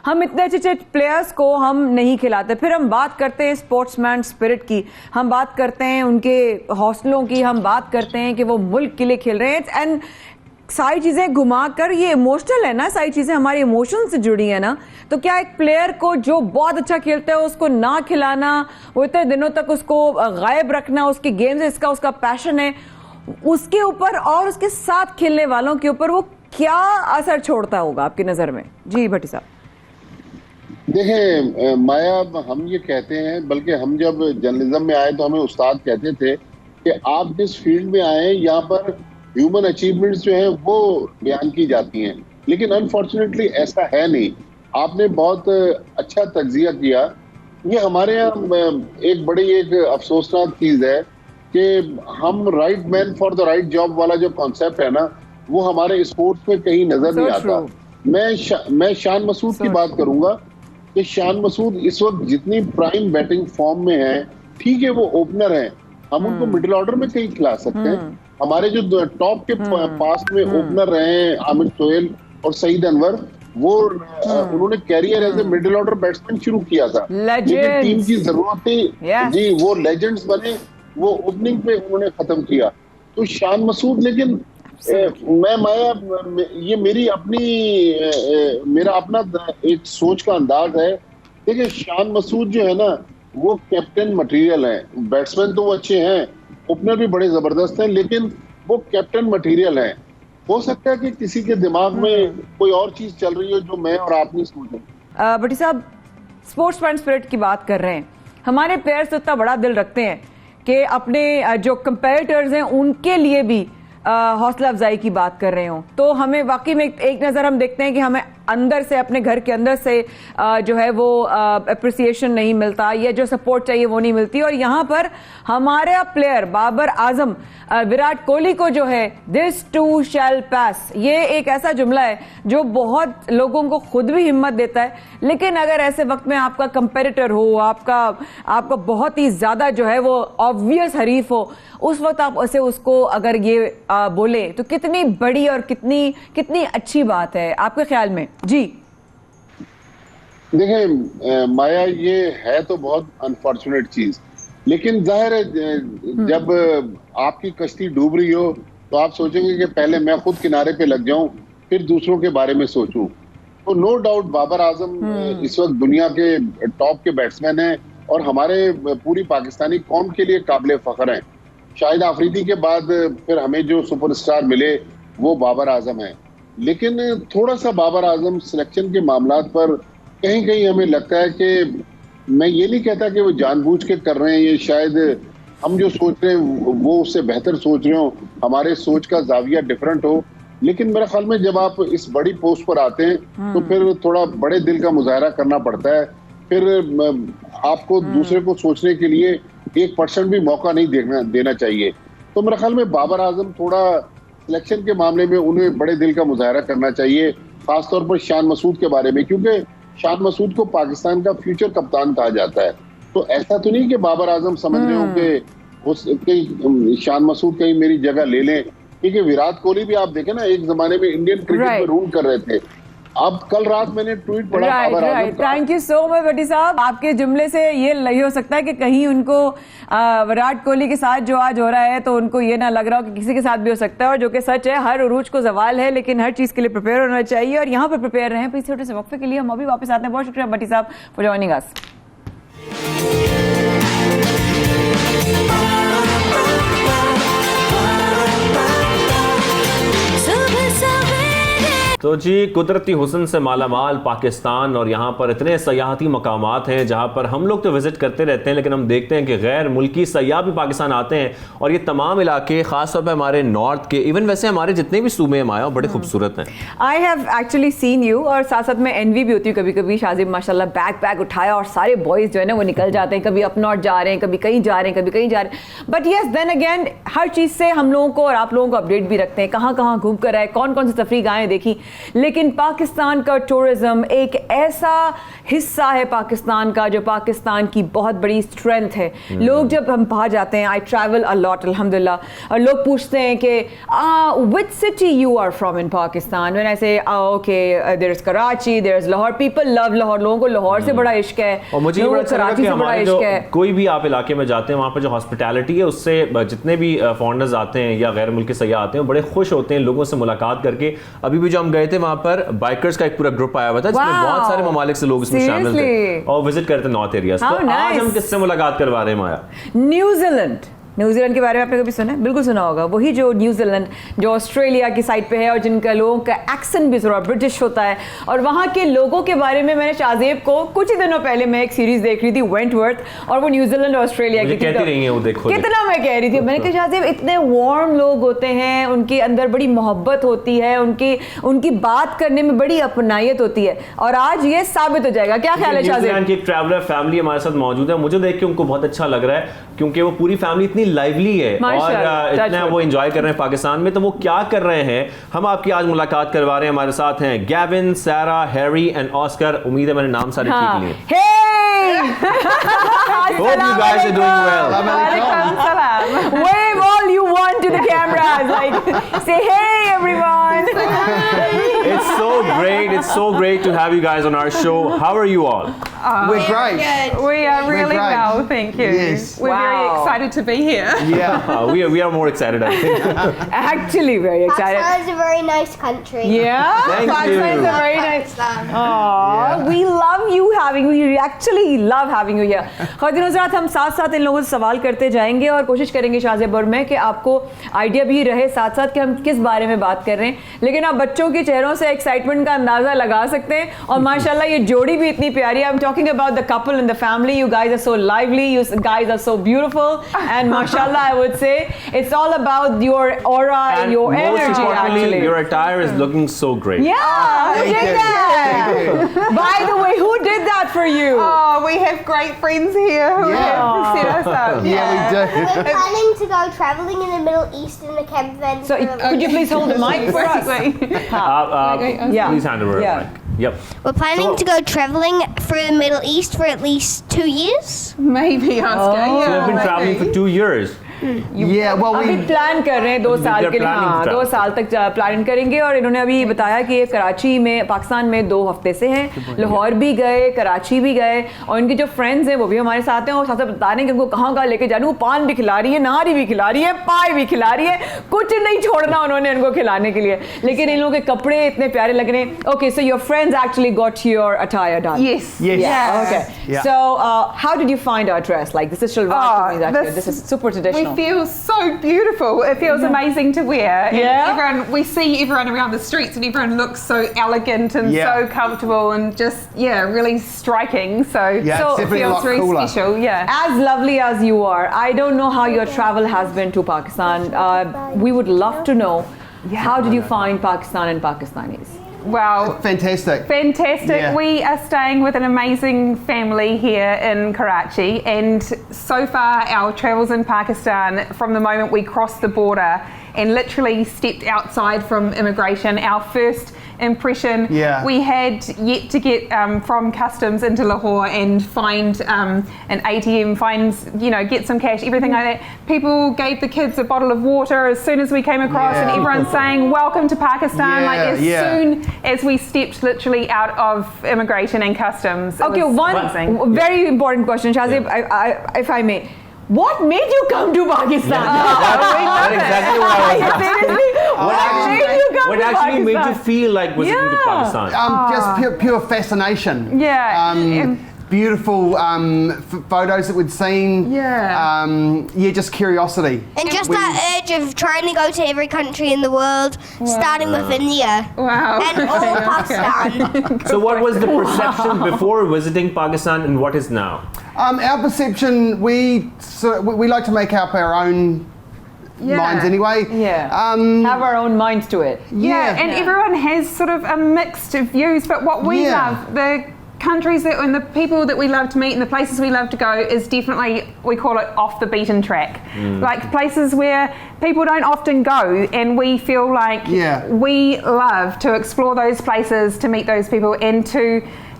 हम इतने अच्छे अच्छे प्लेयर्स को हम नहीं खिलाते, फिर हम बात करते हैं स्पोर्ट्समैन स्पिरिट की, हम बात करते हैं उनके हौसलों की, हम बात करते हैं कि वो मुल्क के लिए खेल रहे हैं, एंड सारी चीजें घुमाकर ये इमोशनल है ना, सारी चीजें हमारे इमोशन से जुड़ी है ना। तो क्या एक प्लेयर को जो बहुत अच्छा खेलता है उसको ना खिलाना, वो इतने दिनों तक उसको गायब रखना, उसके गेम से इसका उसका पैशन है, उसके ऊपर और उसके साथ खेलने वालों के ऊपर वो क्या असर छोड़ता होगा आपकी नजर में? जी भट्टी साहब। देखें माया, हम ये कहते हैं, बल्कि हम जब जर्नलिज्म में आए तो हमें उस्ताद कहते थे कि आप जिस फील्ड में आए यहाँ पर ह्यूमन अचीवमेंट्स जो है वो बयान की जाती हैं, लेकिन अनफॉर्चुनेटली ऐसा है नहीं। आपने बहुत अच्छा तज्जिया किया। ये हमारे यहाँ एक बड़ी एक अफसोसनाक चीज है कि हम right man for the right job वाला जो कॉन्सेप्ट है ना, वो हमारे स्पोर्ट्स में कहीं नजर नहीं आता। मैं शान मसूद की बात करूंगा कि शान मसूद इस वक्त जितनी प्राइम बैटिंग फॉर्म में है, ठीक है वो ओपनर है, हम उनको मिडिल ऑर्डर में कहीं खिला सकते हैं। हमारे जो टॉप के पास में ओपनर रहे हैं आमिर सोहेल और सईद अनवर, वो उन्होंने career as a middle order batsman शुरू किया था, लेकिन टीम की जरूरत थी जी, वो लेजेंड्स बने, वो ओपनिंग पे उन्होंने खत्म किया। तो शान मसूद, लेकिन मैं माया, ये मेरी अपनी मेरा अपना एक सोच का अंदाज है। देखिए शान मसूद जो है ना, वो कैप्टन मटेरियल है। बैट्समैन तो वो अच्छे हैं, ओपनर भी बड़े जबरदस्त हैं, लेकिन वो कैप्टन मटेरियल है। हो सकता है कि किसी के दिमाग में कोई और चीज चल रही हो जो मैं और आप नहीं समझ रहे। भट्टी साहब, स्पोर्ट्समैन स्पिरिट की बात कर रहे हैं। हमारे प्लेयर्स तो इतना बड़ा दिल रखते हैं कि अपने जो कंपेटिटर्स हैं उनके लिए भी हौसला अफजाई की बात कर रहे हो, तो हमें वाकई में एक नज़र हम देखते हैं कि हमें अंदर से, अपने घर के अंदर से जो है वो अप्रिसिएशन नहीं मिलता, या जो सपोर्ट चाहिए वो नहीं मिलती। और यहाँ पर हमारे प्लेयर बाबर आजम, विराट कोहली को जो है दिस टू शैल पास, ये एक ऐसा जुमला है जो बहुत लोगों को खुद भी हिम्मत देता है। लेकिन अगर ऐसे वक्त में आपका कंपेटिटर हो, आपका बहुत ही ज्यादा जो है वो ऑब्वियस हरीफ हो, उस वक्त आप उसको अगर ये बोले तो कितनी बड़ी और कितनी अच्छी बात है आपके ख्याल में? जी देखें माया, ये है तो बहुत अनफॉर्चुनेट चीज, लेकिन जाहिर है जब आपकी कश्ती डूब रही हो तो आप सोचेंगे कि पहले मैं खुद किनारे पे लग जाऊं, फिर दूसरों के बारे में सोचूं। तो नो डाउट बाबर आजम इस वक्त दुनिया के टॉप के बैट्समैन हैं और हमारे पूरी पाकिस्तानी कौम के लिए काबिल फख्र हैं। शाहिद आफरीदी के बाद फिर हमें जो सुपरस्टार मिले वो बाबर आजम है, लेकिन थोड़ा सा बाबर आजम सिलेक्शन के मामलात पर कहीं कहीं हमें लगता है कि, मैं ये नहीं कहता कि वो जानबूझ के कर रहे हैं, ये शायद हम जो सोच रहे हैं वो उससे बेहतर सोच रहे हो, हमारे सोच का जाविया डिफरेंट हो। लेकिन मेरे ख्याल में जब आप इस बड़ी पोस्ट पर आते हैं तो फिर थोड़ा बड़े दिल का मुजाहरा करना पड़ता है। फिर आपको दूसरे को सोचने के लिए 1% भी मौका नहीं देना चाहिए। तो मेरे ख्याल में बाबर आजम थोड़ा सिलेक्शन के मामले में उन्हें बड़े दिल का मुजाहरा करना चाहिए, खासतौर पर शान मसूद के बारे में, क्योंकि शान मसूद को पाकिस्तान का फ्यूचर कप्तान कहा जाता है। तो ऐसा तो नहीं कि बाबर आजम समझ रहे हो कि शान मसूद कहीं मेरी जगह ले लें, क्योंकि विराट कोहली भी आप देखें ना, एक जमाने में इंडियन क्रिकेट में रूल कर रहे थे। अब कल रात मैंने ट्वीट पढ़ा बाबर आजम का। थैंक यू सो मच भट्टी साहब, आपके जुमले से ये नहीं हो सकता है कि कहीं उनको विराट कोहली के साथ जो आज हो रहा है तो उनको ये ना लग रहा हो कि किसी के साथ भी हो सकता है, और जो कि सच है, हर उरूज को जवाल है, लेकिन हर चीज के लिए प्रिपेयर होना चाहिए और यहाँ पर प्रिपेयर रहें। इस छोटे से वक्फे के लिए हम अभी वापस आते हैं। बहुत शुक्रिया भट्टी साहब फॉर जॉइनिंग अस। तो जी, कुदरती हुस्न से मालामाल पाकिस्तान, और यहाँ पर इतने सयाहती मकामात हैं जहाँ पर हम लोग तो विजिट करते रहते हैं, लेकिन हम देखते हैं कि गैर मुल्की सयाह भी पाकिस्तान आते हैं। और ये तमाम इलाके खासतौर पर हमारे नॉर्थ के, इवन वैसे हमारे जितने भी सूबे हैं माया, बड़े खूबसूरत हैं। I have actually seen you, और साथ साथ में एनवी भी होती है कभी कभी। शाजिब माशाल्लाह बैग उठाया और सारे बॉयज जो है ना वो निकल जाते हैं, कभी अप नॉर्थ जा रहे हैं, कभी कहीं जा रहे हैं, कभी कहीं जा रहे हैं। बट येस, देन अगेन हर चीज़ से हम लोगों को और आप लोगों को अपडेट भी रखते हैं, कहाँ कहाँ घूम कर आए, कौन कौन सी तफरीह गाहें देखी। लेकिन पाकिस्तान का टूरिज्म एक ऐसा हिस्सा है पाकिस्तान का जो पाकिस्तान की बहुत बड़ी स्ट्रेंथ है। लोग जब हम बाहर जाते हैं, आई ट्रैवल अ लॉट अल्हम्दुलिल्लाह, और लोग पूछते हैं कि which city you are from in Pakistan. When I say okay there is Karachi, there is Lahore, people love Lahore, लोगों को लाहौर से बड़ा इश्क है, और मुझे लोगों को कराची से बड़ा इश्क है। कोई भी आप इलाके में जाते हैं, वहाँ पर जो हॉस्पिटैलिटी है उससे जितने भी फॉरेनर्स आते हैं या गैर मुल्की सयाह आते हैं, बड़े खुश होते हैं लोगों से मुलाकात करके। अभी भी जो हम गए थे वहाँ पर बाइकर्स का एक पूरा ग्रुप आया हुआ था, जिसमें बहुत सारे ममालिक से लोग इसमें शामिल थे और विजिट करते नॉर्थ एरियाज। तो आज हम किससे मुलाकात करवा रहे हैं माया? न्यूजीलैंड। न्यूजीलैंड के बारे में आपने कभी सुना है? बिल्कुल सुना होगा। वही जो न्यूजीलैंड जो ऑस्ट्रेलिया की साइड पे है और जिनका लोगों का एक्सेंट भी थोड़ा ब्रिटिश होता है, और वहाँ के लोगों के बारे में मैंने शाहजेब को कुछ ही दिनों पहले मैं एक सीरीज देख रही थी वेंटवर्थ, और वो न्यूजीलैंड ऑस्ट्रेलिया की कहती रही है वो, देखो कितना मैं कह रही थी। मैंने कहा शाहजेब इतने वार्म लोग होते हैं, उनके अंदर बड़ी मोहब्बत होती है, उनकी बात करने में बड़ी अपनायत होती है, और आज ये साबित हो जाएगा। क्या ख्याल है शाहजेब? न्यूजीलैंड की एक ट्रैवलर फैमिली हमारे साथ मौजूद है, मुझे देख के उनको बहुत अच्छा लग रहा है क्योंकि वो पूरी फैमिली इतनी लाइवली है और इतना वो एंजॉय कर रहे हैं पाकिस्तान में। तो वो क्या कर रहे हैं, हम आपकी आज मुलाकात करवा रहे हैं। हमारे साथ हैं गैविन, सारा, हैरी एंड ऑस्कर। उम्मीद है मैंने नाम सारे ठीक लिए। Hope you guys are doing well. Wave all you want to the cameras, like say hey everyone. It's so great to have you guys on our show. How are you all? We're great. We are really well, thank you. Yes. We're very excited to be here. Yeah. We are more excited, I think. Actually very excited. Pakistan is a very nice country. Yeah, Thank Pakistan is you. a very nice. Yeah. We love you having. We actually love having you here. ख़वातीन हज़रात, हम साथ इन लोगों से सवाल करते जाएंगे और कोशिश करेंगे शाहजेब और मैं कि आपको आइडिया भी रहे साथ कि हम किस बारे में बात कर रहे हैं, लेकिन आप बच्चों के चेहरों से एक्साइटमेंट का अंदाजा लगा सकते हैं। और माशाल्लाह ये जोड़ी भी इतनी प्यारी है। I'm talking about the couple and the family. You guys are so lively. You guys are so beautiful. And mashallah, I would say it's all about your aura and your most energy. importantly, Actually, your attire is looking so great. yeah, who Thank did you. that? By the way, who did that for you? Oh, we have great friends here who Yeah. have set us up. Yeah, we do. We're planning to go travelling in the Middle East in a caravan. So could you please hold the mic for us? Basically. Yeah. Please hand over Yeah. the mic. Yep. We're planning to go travelling through the Middle East for at least 2 years. Maybe, Oscar. Oh. Yeah, So you've been traveling for 2 years. Yeah, well, अभी we प्लान कर रहे हैं 2 साल They're के लिए। planning to हाँ, travel. 2 साल तक प्लान करेंगे। और इन्होंने अभी बताया कि ये कराची में, पाकिस्तान में 2 हफ्ते से हैं, लाहौर भी गए, कराची भी गए, और इनकी जो फ्रेंड्स हैं वो भी हमारे साथ हैं और साथ बता रहे हैं कि उनको कहाँ लेके जाना। वो पान भी खिला रही है, नारी भी खिला रही है, पाए भी खिला रही है, कुछ नहीं छोड़ना उन्होंने इनको खिलाने के लिए। लेकिन इन लोगों के कपड़े इतने प्यारे लग रहे हैं। Okay, so your friends actually got your attire done? Yes. Yes. Yeah. Okay. Yeah. So how did you find our dress? Like, this is shalwar to me, actually. This is super We traditional. feel so beautiful. It feels amazing to wear. And Yeah. we see everyone around the streets and everyone looks so elegant and Yeah. so comfortable and just, really striking. So, Yeah, so it's it definitely a feels lot very cooler. special. Yeah. As lovely as you are, I don't know how your travel has been to Pakistan. We would love to know, how did you find Pakistan and Pakistanis? Wow. fantastic. Fantastic. Yeah. We are staying with an amazing family here in Karachi, and so far our travels in Pakistan, from the moment we crossed the border and literally stepped outside from immigration, our first impression, Yeah. we had yet to get from customs into Lahore and find an ATM, get some cash, everything like that. People gave the kids a bottle of water as soon as we came across, and Yeah. everyone's saying, "Welcome to Pakistan," Yeah, like as yeah. soon as we stepped literally out of immigration and customs. It Okay, was one amazing. very important question, Shazib, if I may. What made you come to Pakistan? That's exactly what I was asking. Seriously? What made you come What to actually made you Pakistan? feel like visiting to Yeah. Pakistan? Just pure fascination. Yeah. Beautiful photos that we'd seen. Yeah. Just curiosity. And just that urge of trying to go to every country in the world, starting with India. Wow. And all Pakistan. So what was the perception before visiting Pakistan and what is now? Our perception, we like to make up our own minds anyway. Yeah. Have our own minds to it. Yeah, and everyone has sort of a mixed views, but what we Yeah. love, the countries that and the people that we love to meet and the places we love to go is definitely, we call it off the beaten track. Like places where people don't often go, and we feel like we love to explore those places, to meet those people, and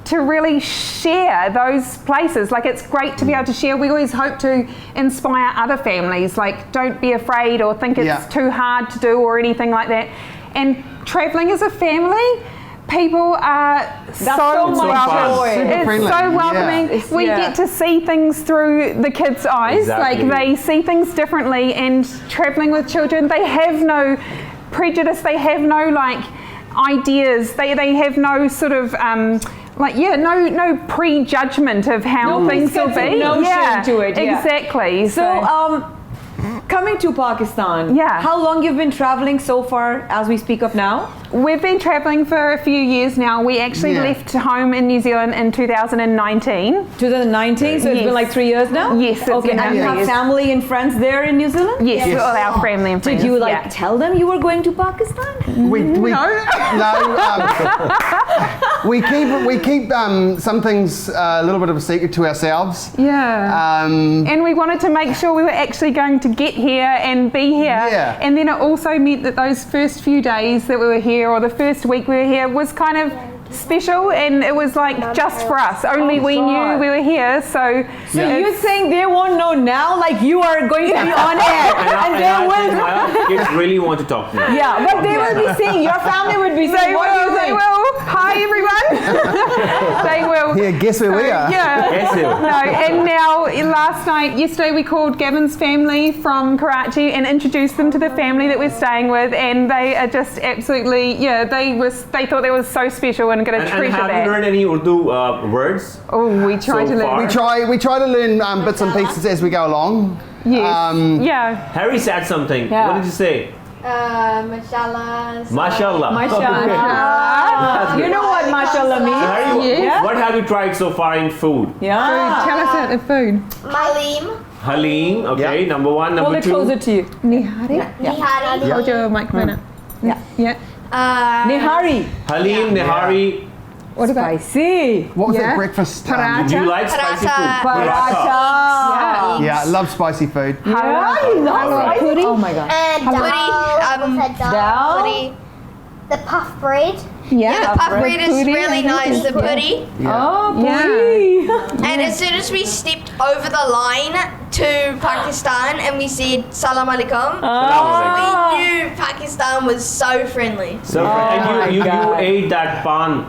to really share those places. Like, it's great to be able to share. We always hope to inspire other families, like, don't be afraid or think it's too hard to do or anything like that. And traveling as a family, people are so much welcome. joy. Super It's friendly. so welcoming. Yeah. We get to see things through the kids' eyes. Exactly. Like, they see things differently, and traveling with children, they have no prejudice, they have no ideas, they have no sort of no prejudgment of how No things will be. preconceived notion to it, yeah. Exactly. So, Coming to Pakistan. Yeah. How long you've been traveling so far as we speak of now? We've been travelling for a few years now. We actually left home in New Zealand in 2019. 2019, so it's been like 3 years now? Yes, it's okay, been and you 3 have years. family and friends there in New Zealand? Yes, all our family and friends. Did you tell them you were going to Pakistan? We keep some things a little bit of a secret to ourselves. Yeah. And we wanted to make sure we were actually going to get here and be here. Yeah. And then it also meant that those first few days that we were here, or the first week we were here, was kind of special, and it was like just for us. Only we knew we were here. So you're saying they won't know now, like you are going to be on air, and they will. Kids really want to talk to me. Yeah, but they will be saying, your family would be saying, what do you think? They will. Hi everyone. They will. Yeah, guess where we are. Yeah. Guess who? No, and now yesterday we called Gavin's family from Karachi and introduced them to the family that we're staying with, and they are just absolutely, they thought that was so special and going to treasure And have that. you learned any Urdu words? Oh, we try So to far? learn. We try to learn bits and pieces as we go along. Yes. Harry said something. Yeah. What did you say? Mashallah. Mashallah. Mashallah. You know what mashallah So means? Harry, what have you tried so far in food? Yeah. Tell us about the food. Halim. Halim, okay, Yeah. number one. Hold Number it two. closer to you. Nihari. Nihari. Hold your microphone up. Yeah. Yeah. Nihari. Halim, Nihari. What about Spicy. What was Yeah. that breakfast? Paratha? Do you like spicy Paratha. food? Paratha. Yeah, I love spicy food. Yeah, you love spicy? Oh my god. And dal. Dal. Puri. The puff bread. Yeah. The puff bread is Puri, really nice. The puri. Oh, Yeah. puri. And as soon as we stepped over the line to Pakistan and we said Salam Alaikum, we knew Pakistan was so friendly. So, my and you God. ate that pan.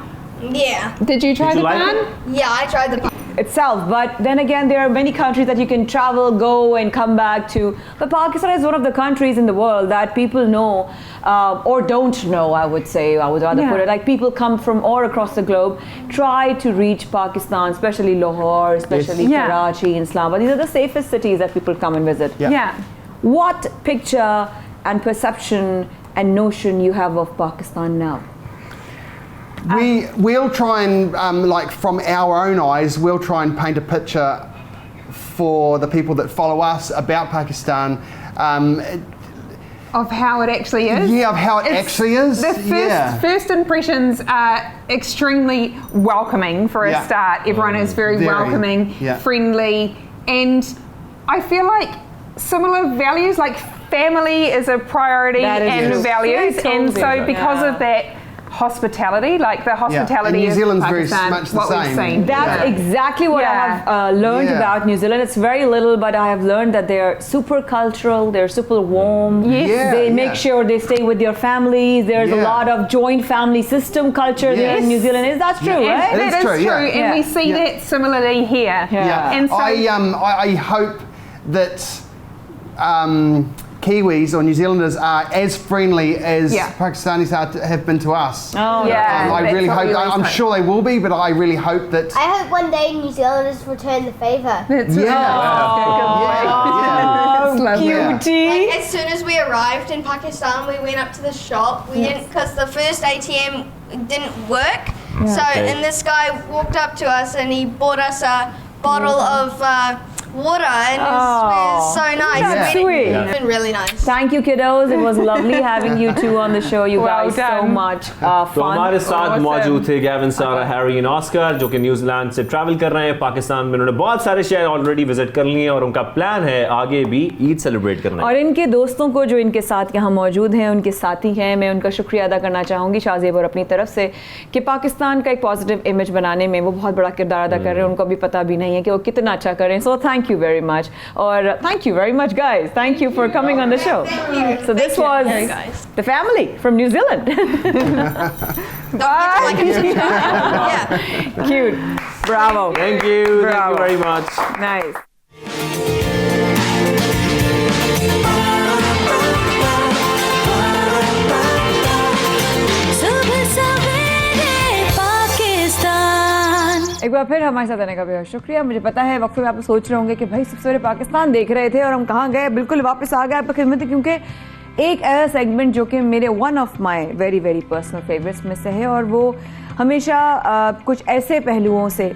Yeah. Did you try Did you the like pan? it? Yeah, I tried the itself, but then again there are many countries that you can travel, go and come back to, but Pakistan is one of the countries in the world that people know or don't know, I would say, I would rather put it, like people come from all across the globe, try to reach Pakistan, especially Lahore, especially Karachi and Islamabad. These are the safest cities that people come and visit. Yeah. What picture and perception and notion you have of Pakistan now? We'll try and like from our own eyes, we'll try and paint a picture for the people that follow us about Pakistan. Of how it actually is. Yeah, of how it actually is. The first impressions are extremely welcoming for a start. Everyone is very welcoming, friendly, and I feel like similar values, like family is a priority and values, and so because of that, hospitality, like the hospitality New of Zealand's Pakistan, very much the what same. we've seen. That's exactly what I have learned about New Zealand. It's very little, but I have learned that they're super cultural, they're super warm. They make sure they stay with their families. There's a lot of joint family system culture there in New Zealand. Is that true, right? That is true, and we see that similarly here. And so I hope that Kiwis or New Zealanders are as friendly as Pakistanis have been to us. I really hope. I'm sure they will be, but I really hope that. I hope one day New Zealanders return the favour. Cutie. Like, as soon as we arrived in Pakistan, we went up to the shop. We didn't, because the first ATM didn't work. And this guy walked up to us and he bought us a bottle of water, and it was so nice. That's sweet. It's been really nice. Thank you, kiddos. It was lovely having you two on the show. You guys so much तो fun. हमारे साथ मौजूद थे गैविन, सारा, हैरी एंड ऑस्कर, जो कि न्यूजीलैंड से ट्रैवल कर रहे हैं पाकिस्तान में. उन्होंने बहुत सारे शहर ऑलरेडी विजिट कर लिए हैं और उनका प्लान है आगे भी ईद सेलिब्रेट करना. और इनके दोस्तों को जो इनके साथ यहाँ मौजूद हैं, उनके साथी हैं, मैं उनका शुक्रिया अदा करना चाहूँगी शाहजेब और अपनी तरफ से कि पाकिस्तान का एक पॉजिटिव इमेज बनाने में वो बहुत बड़ा किरदार अदा कर रहे हैं. उनको अभी पता भी नहीं है कि वो कितना अच्छा करें. So thank you very much. और thank you very much guys. Thank you for coming on the show. So this was the family from New Zealand. Bye. Cute. Bravo. Thank you. Bravo. Thank you very much. Nice. एक बार फिर हमारे साथ आने का बहुत शुक्रिया। मुझे पता है वक्फे में आप सोच रहे होंगे कि भाई सबसे पहले पाकिस्तान देख रहे थे और हम कहाँ गए, बिल्कुल वापस आ गए आपकी खिदमत, क्योंकि एक ऐसा सेगमेंट जो कि मेरे one of my very very personal favourites में से है, और वो हमेशा कुछ ऐसे पहलुओं से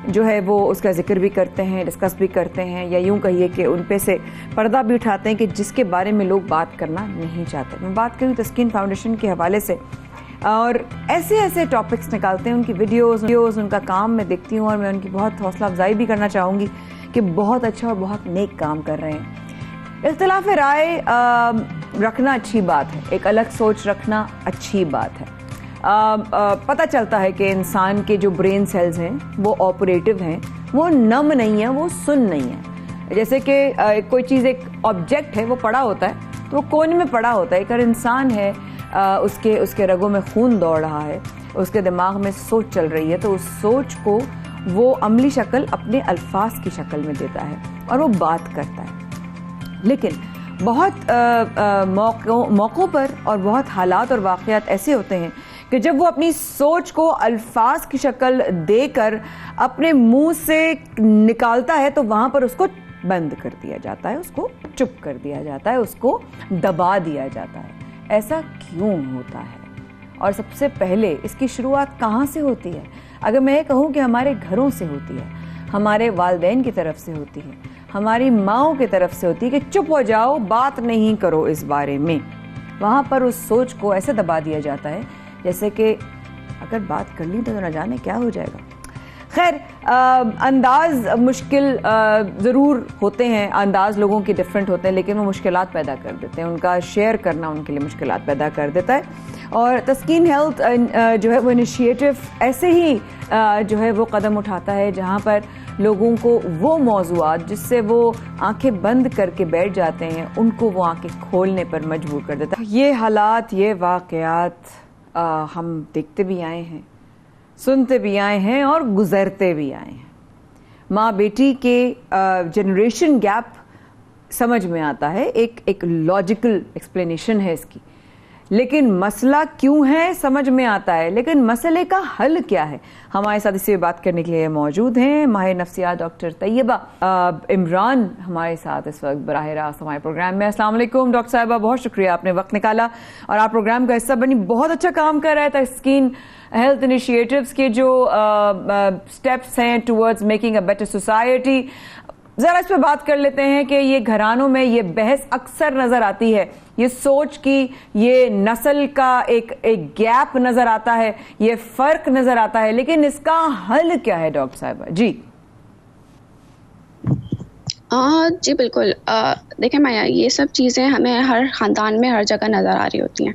जो है वो उसका जिक्र भी करते हैं, डिस्कस भी करते हैं, या यूँ कहिए कि उन पे से पर्दा भी उठाते हैं कि जिसके बारे में लोग बात करना नहीं चाहते। मैं बात करूँ तस्कीन फाउंडेशन के हवाले से, और ऐसे ऐसे टॉपिक्स निकालते हैं, उनकी वीडियोस उनका काम मैं देखती हूँ, और मैं उनकी बहुत हौसला अफजाई भी करना चाहूँगी कि बहुत अच्छा और बहुत नेक काम कर रहे हैं। इख्तिलाफ राय रखना अच्छी बात है, एक अलग सोच रखना अच्छी बात है। पता चलता है कि इंसान के जो ब्रेन सेल्स हैं वो ऑपरेटिव हैं, वो नम नहीं है, वो सुन नहीं है। जैसे कि कोई चीज़ एक ऑब्जेक्ट है, वो पड़ा होता है तो वो कोने में पड़ा होता है। अगर इंसान है, उसके रगों में खून दौड़ रहा है, उसके दिमाग में सोच चल रही है, तो उस सोच को वो अमली शक्ल अपने अल्फाज की शक्ल में देता है और वो बात करता है। लेकिन बहुत मौक़ों पर और बहुत हालात और वाक़यात ऐसे होते हैं कि जब वो अपनी सोच को अल्फाज की शक्ल देकर अपने मुंह से निकालता है तो वहाँ पर उसको बंद कर दिया जाता है, उसको चुप कर दिया जाता है, उसको दबा दिया जाता है। ऐसा क्यों होता है? और सबसे पहले इसकी शुरुआत कहाँ से होती है? अगर मैं कहूँ कि हमारे घरों से होती है, हमारे वालिदैन की तरफ से होती है, हमारी माँओं की तरफ से होती है कि चुप हो जाओ, बात नहीं करो इस बारे में। वहाँ पर उस सोच को ऐसे दबा दिया जाता है जैसे कि अगर बात कर ली तो न जाने क्या हो जाएगा। खैर, अंदाज मुश्किल ज़रूर होते हैं, अंदाज लोगों के डिफरेंट होते हैं, लेकिन वो मुश्किलात पैदा कर देते हैं, उनका शेयर करना उनके लिए मुश्किलात पैदा कर देता है। और तस्कीन हेल्थ जो है वो इनिशिएटिव ऐसे ही जो है वो कदम उठाता है जहाँ पर लोगों को वो मौज़ूआत जिससे वो आंखें बंद करके बैठ जाते हैं, उनको वो आंखें खोलने पर मजबूर कर देता है। ये हालात, ये वाक़यात हम देखते भी आए हैं, सुनते भी आए हैं और गुजरते भी आए हैं। माँ बेटी के जनरेशन गैप समझ में आता है, एक लॉजिकल एक्सप्लेनेशन है इसकी, लेकिन मसला क्यों है समझ में आता है, लेकिन मसले का हल क्या है? हमारे साथ इसी बात करने के लिए मौजूद हैं माहिर नफ्सियात डॉक्टर तैयबा इमरान हमारे साथ इस वक्त बराह रास्त हमारे प्रोग्राम में। अस्सलाम वालेकुम डॉक्टर साहिबा, बहुत शुक्रिया आपने वक्त निकाला और आप प्रोग्राम का हिस्सा बनी। बहुत अच्छा काम कर रहा है तस्कीन हेल्थ इनिशिएटिव्स के जो स्टेप्स हैं towards making a better society. ज़रा इस पर बात कर लेते हैं कि ये घरानों में ये बहस अक्सर नज़र आती है, ये सोच की, ये नस्ल का एक गैप नज़र आता है, ये फ़र्क नज़र आता है, लेकिन इसका हल क्या है डॉक्टर साहिबा? जी जी बिल्कुल। देखें माया, ये सब चीज़ें हमें हर ख़ानदान में हर जगह नज़र आ रही होती हैं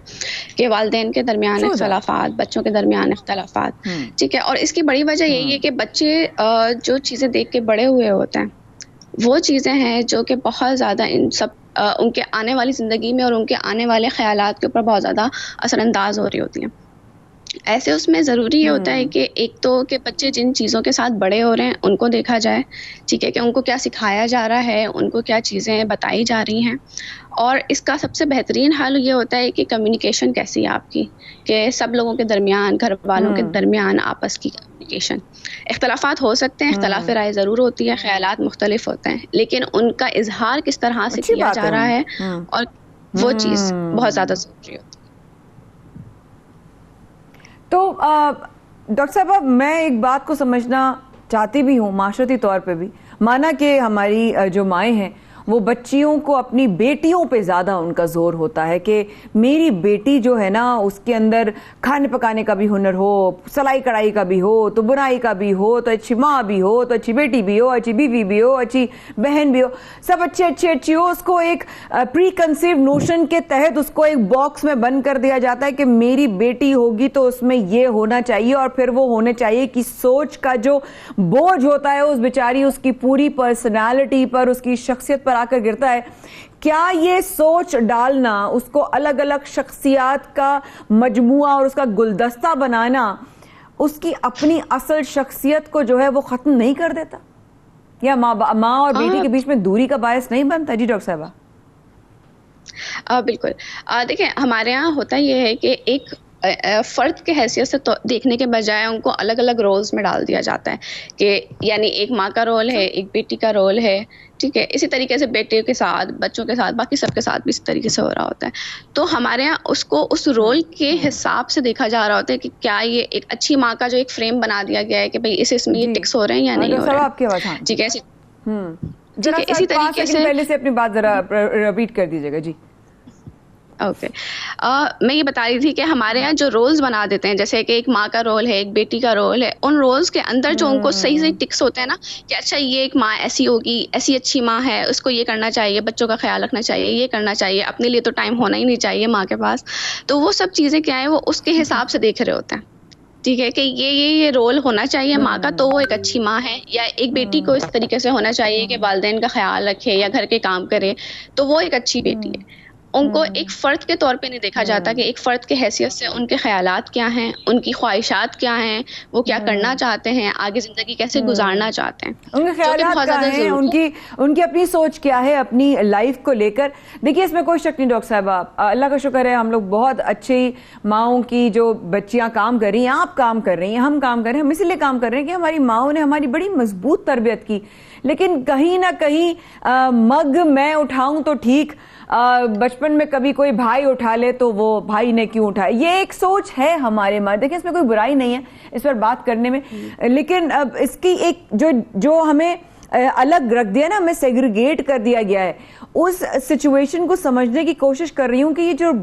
कि वालिदैन के दरमियान इख्तलाफात, बच्चों के दरमियान इख्तलाफात, ठीक है। और इसकी बड़ी वजह यही है कि बच्चे जो चीज़ें देख के बड़े हुए होते हैं वो चीज़ें हैं जो कि बहुत ज़्यादा इन सब उनके आने वाली ज़िंदगी में और उनके आने वाले ख़यालात के ऊपर बहुत ज़्यादा असरअंदाज हो रही होती हैं। ऐसे उसमें ज़रूरी ये होता है कि एक तो कि बच्चे जिन चीज़ों के साथ बड़े हो रहे हैं उनको देखा जाए, ठीक है, कि उनको क्या सिखाया जा रहा है, उनको क्या चीज़ें बताई जा रही हैं। और इसका सबसे बेहतरीन हल ये होता है कि कम्युनिकेशन कैसी है आपकी, कि सब लोगों के दरमियान, घर वालों के दरमियान आपस की कम्युनिकेशन। इख्तलाफात हो सकते हैं, इख्तलाफ राय ज़रूर होती है, ख़यालात मुख्तलिफ होते हैं, लेकिन उनका इजहार किस तरह से किया जा रहा है और वो चीज़ बहुत ज़्यादा ज़रूरी होती है। तो डॉक्टर साहब, मैं एक बात को समझना चाहती भी हूँ माशरती तौर पे भी, माना कि हमारी जो माएँ हैं वो बच्चियों को, अपनी बेटियों पे ज़्यादा उनका जोर होता है कि मेरी बेटी जो है ना उसके अंदर खाने पकाने का भी हुनर हो, सिलाई कढ़ाई का भी हो, तो बुनाई का भी हो, तो अच्छी माँ भी हो, तो अच्छी बेटी भी हो, अच्छी बीवी भी हो, अच्छी बहन भी हो, सब अच्छी हो। उसको एक प्री कंसीव नोशन के तहत उसको एक बॉक्स में बंद कर दिया जाता है कि मेरी बेटी होगी तो उसमें ये होना चाहिए, और फिर वो होने चाहिए कि सोच का जो बोझ होता है उस बेचारी, उसकी पूरी पर्सनैलिटी पर, उसकी शख्सियत पर आकर गिरता है। क्या ये सोच डालना, उसको अलग अलग शख्सियात का मजमुआ और उसका गुलदस्ता बनाना, उसकी अपनी असल शख्सियत को जो है वो खत्म नहीं कर देता, या माँ और बेटी के बीच में दूरी का बायस नहीं बनता? जी डॉक्टर साहबा। बिल्कुल। देखिए, हमारे यहाँ होता ये है कि एक फ़र्द के हैसियत से तो देखने के बजाय उनको अलग अलग रोल्स में डाल दिया जाता है कि यानी एक माँ का रोल है, एक बेटी का रोल है, ठीक है। इसी तरीके से बेटे के साथ, बच्चों के साथ, बाकी सबके साथ भी इसी तरीके से हो रहा होता है। तो हमारे यहाँ उसको उस रोल के हिसाब से देखा जा रहा होता है कि क्या ये एक अच्छी माँ का जो एक फ्रेम बना दिया गया है कि भाई इसमें ये टिक्स हो रहे हैं या नहीं हो रहे हैं, ठीक है। ठीक है, इसी तरीके से पहले से अपनी बात जरा रिपीट कर दीजिएगा जी। ओके मैं ये बता रही थी कि हमारे यहाँ जो रोल्स बना देते हैं, जैसे कि एक माँ का रोल है, एक बेटी का रोल है, उन रोल्स के अंदर जो उनको सही सही टिक्स होते हैं ना कि अच्छा ये एक माँ ऐसी होगी, ऐसी अच्छी माँ है, उसको ये करना चाहिए, बच्चों का ख्याल रखना चाहिए, ये करना चाहिए, अपने लिए तो टाइम होना ही नहीं चाहिए माँ के पास। तो वो सब चीज़ें क्या है वो उसके हिसाब से देख रहे होते हैं, ठीक है, कि ये रोल होना चाहिए माँ का तो वो एक अच्छी माँ है, या एक बेटी को इस तरीके से होना चाहिए कि वालिदैन का ख्याल रखे या घर के काम करे तो वो एक अच्छी बेटी है। उनको एक फ़र्द के तौर पे नहीं देखा जाता कि एक फ़र्द के हैसियत से उनके ख़यालात क्या हैं, उनकी ख्वाहिशात क्या हैं, वो क्या करना चाहते हैं, आगे ज़िंदगी कैसे गुजारना चाहते हैं, उनके ख्यालात क्या हैं, उनकी अपनी सोच क्या है अपनी लाइफ को लेकर। देखिए इसमें कोई शक नहीं डॉक्टर साहब, अल्लाह का शुक्र है हम लोग बहुत अच्छी माओं की जो बच्चियाँ काम कर रही हैं, आप काम कर रही हैं, हम काम कर रहे हैं, हम इसीलिए काम कर रहे हैं कि हमारी माओं ने हमारी बड़ी मजबूत तरबियत की। लेकिन कहीं ना कहीं मग मैं उठाऊं तो ठीक, बचपन में कभी कोई भाई उठा ले तो वो भाई ने क्यों उठाया, ये एक सोच है हमारे में। देखिए इसमें कोई बुराई नहीं है इस पर बात करने में, लेकिन अब इसकी एक जो हमें अलग रख दिया ना, हमें सेग्रीगेट कर दिया गया है, उस सिचुएशन को समझने की कोशिश कर रही हूँ कि ये जो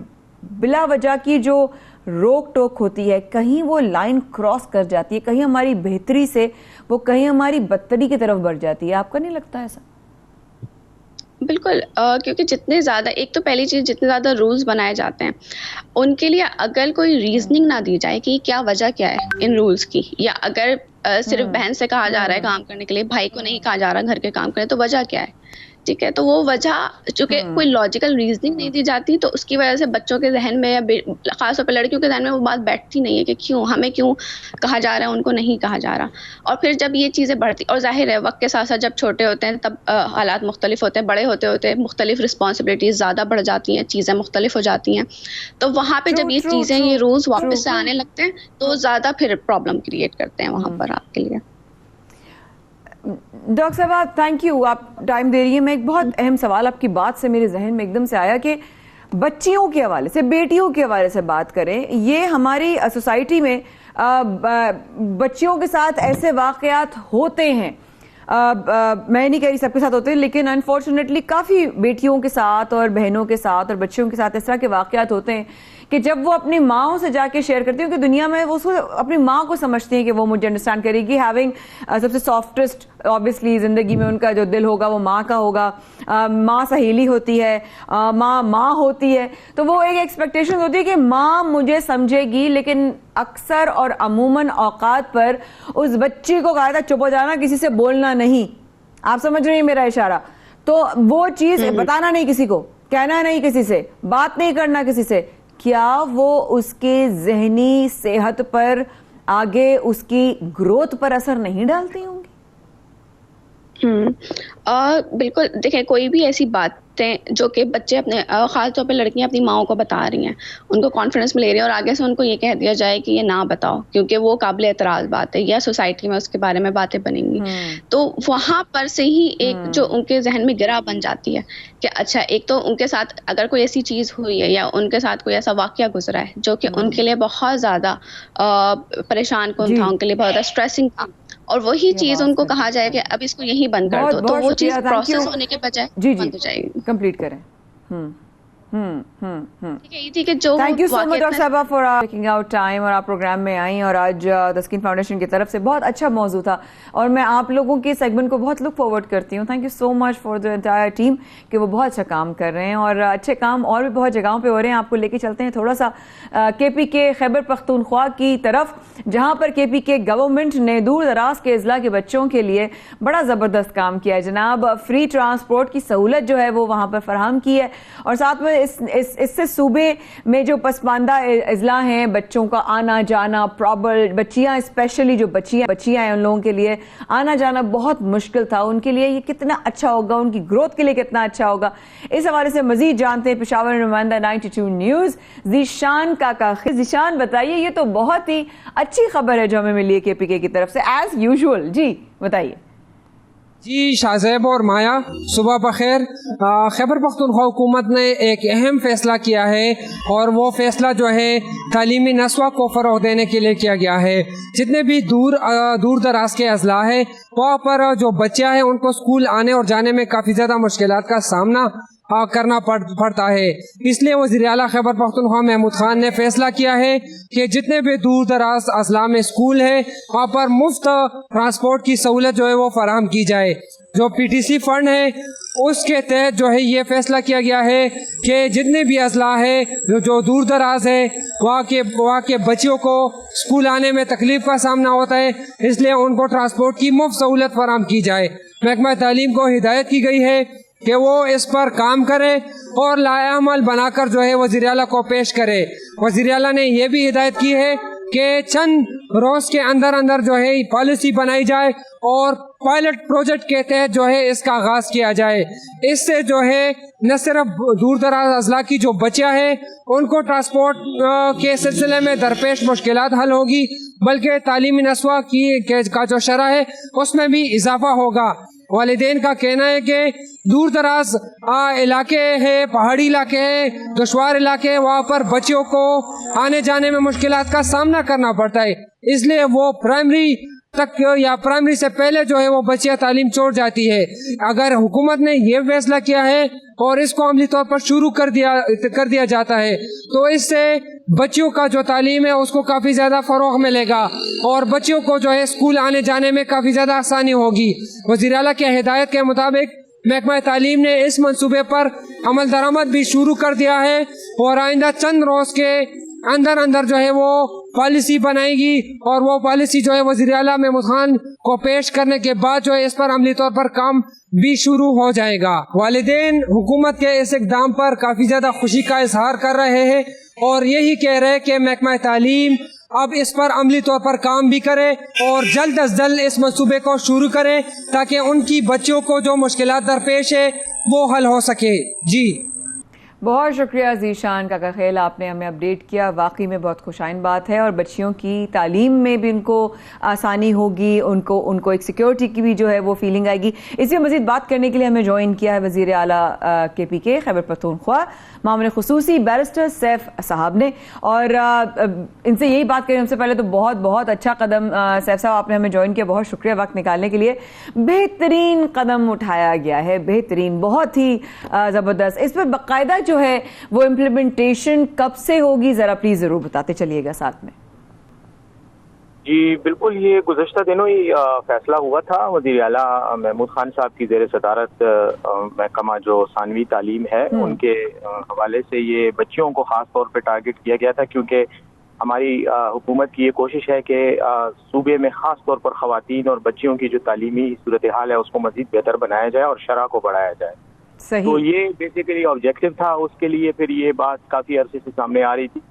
बिला वजह की जो रोक टोक होती है कहीं वो लाइन क्रॉस कर जाती है, कहीं हमारी बेहतरी से वो कहीं हमारी बदतरी की तरफ बढ़ जाती है। आपका नहीं लगता ऐसा? बिल्कुल क्योंकि जितने ज़्यादा, एक तो पहली चीज़ जितने ज़्यादा रूल्स बनाए जाते हैं उनके लिए अगर कोई रीजनिंग ना दी जाए कि क्या वजह क्या है इन रूल्स की, या अगर सिर्फ बहन से कहा जा रहा है काम करने के लिए, भाई को नहीं कहा जा रहा घर के काम करने, तो वजह क्या है, ठीक है। तो वो वजह चूंकि कोई लॉजिकल रीजनिंग नहीं दी जाती तो उसकी वजह से बच्चों के जहन में या खासतौर पर लड़कियों के जहन में वो बात बैठती नहीं है कि क्यों हमें क्यों कहा जा रहा है, उनको नहीं कहा जा रहा। और फिर जब ये चीज़ें बढ़ती, और जाहिर है वक्त के साथ साथ जब छोटे होते हैं तब हालात मुख्तलिफ होते हैं, बड़े होते होते मुख्तलिफ रिस्पॉन्सिबिलिटीज़ ज़्यादा बढ़ जाती हैं, चीज़ें मुख्तलिफ हो जाती हैं, तो वहाँ पर जब ये चीज़ें ये रूल्स वापस से आने लगते हैं तो ज़्यादा फिर प्रॉब्लम क्रिएट करते हैं वहाँ पर आपके लिए। डॉक्टर साहब थैंक यू, आप टाइम दे रही है। मैं एक बहुत अहम सवाल आपकी बात से मेरे जहन में एकदम से आया कि बच्चियों के हवाले से, बेटियों के हवाले से बात करें, ये हमारी सोसाइटी में बच्चियों के साथ ऐसे वाकयात होते हैं, मैं नहीं कह रही सबके साथ होते हैं, लेकिन अनफॉर्चुनेटली काफ़ी बेटियों के साथ और बहनों के साथ और बच्चियों के साथ इस तरह के वाकयात होते हैं कि जब वो अपनी माँओं से जाके शेयर करती हैं कि दुनिया में वो उसको अपनी माँ को समझती हैं कि वो मुझे अंडरस्टैंड करेगी, हैविंग सबसे सॉफ्टेस्ट ऑब्वियसली ज़िंदगी में उनका जो दिल होगा वो माँ का होगा, माँ सहेली होती है, माँ होती है, तो वो एक एक्सपेक्टेशन होती है कि माँ मुझे समझेगी। लेकिन अक्सर और अमूमन औकात पर उस बच्ची को कहा था चुप हो जाना, किसी से बोलना नहीं, आप समझ रही हैं मेरा इशारा, तो वो चीज़ बताना नहीं किसी को, कहना नहीं किसी से, बात नहीं करना किसी से, क्या वो उसके जहनी सेहत पर, आगे उसकी ग्रोथ पर असर नहीं डालती होंगी? बिल्कुल, देखिए कोई भी ऐसी बातें जो कि बच्चे अपने खास तौर पे लड़कियां अपनी माओं को बता रही हैं, उनको कॉन्फिडेंस में ले रही हैं और आगे से उनको ये कह दिया जाए कि ये ना बताओ क्योंकि वो काबिल एतराज़ बात है या सोसाइटी में उसके बारे में बातें बनेंगी, तो वहाँ पर से ही एक जो उनके जहन में गिरा बन जाती है कि अच्छा, एक तो उनके साथ अगर कोई ऐसी चीज़ हुई है या उनके साथ कोई ऐसा वाक़या गुजरा है जो कि उनके लिए बहुत ज़्यादा परेशान कौन था, उनके लिए बहुत ज़्यादा स्ट्रेसिंग था, और वही चीज़ उनको कहा जाए कि अब इसको यहीं बंद कर दो, तो वो चीज़ प्रोसेस होने के बजाय बंद हो जाएगी। कंप्लीट करें। ठीक है, जो thank you so much doctor साहबा फॉर टेकिंग आउट टाइम और आप प्रोग्राम में आई, और आज द स्किन फाउंडेशन की तरफ से बहुत अच्छा मौजू था और मैं आप लोगों के सेगमेंट को बहुत लुक फॉरवर्ड करती हूँ। Thank you so much for the entire team कि वो बहुत अच्छा काम कर रहे हैं और अच्छे काम और भी बहुत जगहों पे हो रहे हैं। आपको लेके चलते हैं थोड़ा सा KPK खैबर पख्तूनख्वा की तरफ, जहाँ पर KPK गवर्नमेंट ने दूर दराज के अजला के बच्चों के लिए बड़ा ज़बरदस्त काम किया है जनाब। फ्री ट्रांसपोर्ट की सहूलत जो है वो वहाँ पर फराहम की है और साथ में इससे सूबे में जो पसमानदा अजला हैं, बच्चों का आना जाना, प्रॉब्लम, बच्चियां स्पेशली जो बच्चियां हैं, उन लोगों के लिए आना जाना बहुत मुश्किल था, उनके लिए ये कितना अच्छा होगा, उनकी ग्रोथ के लिए कितना अच्छा होगा, इस हवाले से मजीद जानते हैं पेशावर नुमाइंदा 92 न्यूज़ ज़ीशान काका। ज़ीशान बताइए, ये तो बहुत ही अच्छी खबर है जो हमें मिली है KPK की तरफ से एज यूजुअल। जी बताइए। जी शाहज़ैब और माया, सुबह बखैर। खैबर पख्तूनख्वा हुकूमत ने एक अहम फैसला किया है और वो फैसला जो है तालीमी नस्वा को फ़रोग़ देने के लिए किया गया है। जितने भी दूर दराज के अजला है वहाँ पर जो बच्चे हैं उनको स्कूल आने और जाने में काफ़ी ज़्यादा मुश्किलात का सामना करना पड़ता है। इसलिए वज़ीर आला खैबर पख्तूनख्वा महमूद खान ने फैसला किया है कि जितने भी दूर दराज अजला में स्कूल है वहाँ पर मुफ्त ट्रांसपोर्ट की सहूलत जो है वो फराहम की जाए। जो PTC फंड है उसके तहत जो है ये फैसला किया गया है कि जितने भी अजला है जो दूर दराज है वहाँ के बच्चों को स्कूल आने में तकलीफ का सामना होता है, इसलिए उनको ट्रांसपोर्ट की मुफ्त सहूलत फराहम की जाए। महकमा तालीम को हिदायत की गई है कि वो इस पर काम करे और लाएअमल बनाकर जो है वज़ीर आला को पेश करे। वज़ीर आला ने यह भी हिदायत की है कि चंद रोज के अंदर जो है पॉलिसी बनाई जाए और पायलट प्रोजेक्ट के तहत जो है इसका आगाज किया जाए। इससे जो है न सिर्फ दूर दराज अजला की जो बच्चियां हैं उनको ट्रांसपोर्ट के सिलसिले में दरपेश मुश्किलात हल होगी, बल्कि तालीमी नस्वा का जो शरह है उसमें भी इजाफा होगा। वालिदैन का कहना है कि दूर दराज इलाके हैं, पहाड़ी इलाके हैं, दुश्वार इलाके हैं, वहाँ पर बच्चों को आने जाने में मुश्किलात का सामना करना पड़ता है, इसलिए वो प्राइमरी तक या प्राइमरी से पहले जो है वो बच्चियां तालीम छोड़ जाती है। अगर हुकूमत ने ये फैसला किया है और इसको अमली तौर पर शुरू कर दिया जाता है तो इससे बच्चियों का जो तालीम है उसको काफ़ी ज़्यादा फ़रोग़ मिलेगा और बच्चियों को जो है स्कूल आने जाने में काफ़ी ज़्यादा आसानी होगी। वज़ीर आला के हिदायत के मुताबिक महकमा तालीम ने इस मंसूबे पर अमल दरामद भी शुरू कर दिया है और आइंदा चंद रोज़ के अंदर जो है वो पॉलिसी बनाएगी और वो पॉलिसी जो है वज़ीर आला महमूद खान को पेश करने के बाद जो है इस पर अमली तौर पर काम भी शुरू हो जाएगा। वालिदैन हुकूमत के इस इक़दाम पर काफ़ी ज़्यादा खुशी का इजहार कर रहे हैं और यही कह रहे हैं कि महकमा तालीम अब इस पर अमली तौर पर काम भी करे और जल्द अज जल्द इस मंसूबे को शुरू करे ताकि उनकी बच्चों को जो मुश्किलात दरपेश है वो हल हो सके। जी बहुत शुक्रिया ज़ीशान काका खेल, आपने हमें अपडेट किया। वाकई में बहुत खुशाइन बात है और बच्चियों की तालीम में भी उनको आसानी होगी, उनको एक सिक्योरिटी की भी जो है वो फीलिंग आएगी। इसमें मज़ीद बात करने के लिए हमें ज्वाइन किया है वज़ीर आला KPK खैबर पख्तूनख्वा मामले खुसूसी बैरिस्टर सैफ साहब ने, और इनसे यही बात करें हमसे पहले तो बहुत बहुत अच्छा कदम सैफ साहब आपने हमें ज्वाइन किया, बहुत शुक्रिया वक्त निकालने के लिए। बेहतरीन कदम उठाया गया है, बेहतरीन, बहुत ही ज़बरदस्त। इस पर बाकायदा जो है वो इम्प्लीमेंटेशन कब से होगी, जरा प्लीज जरूर बताते चलिएगा साथ में। जी बिल्कुल, ये गुज़श्ता दिनों ही फैसला हुआ था। वज़ीर आला महमूद खान साहब की ज़ेर सदारत महकमा जो सानवी तालीम है उनके हवाले से ये बच्चियों को ख़ास तौर पे टारगेट किया गया था, क्योंकि हमारी हुकूमत की ये कोशिश है कि सूबे में ख़ास तौर पर ख़वातीन और बच्चियों की जो तालीमी सूरत हाल है उसको मज़ीद बेहतर बनाया जाए और शरह को बढ़ाया जाए। सही। तो ये बेसिकली ऑब्जेक्टिव था, उसके लिए फिर ये बात काफ़ी अरसे से सामने आ रही थी।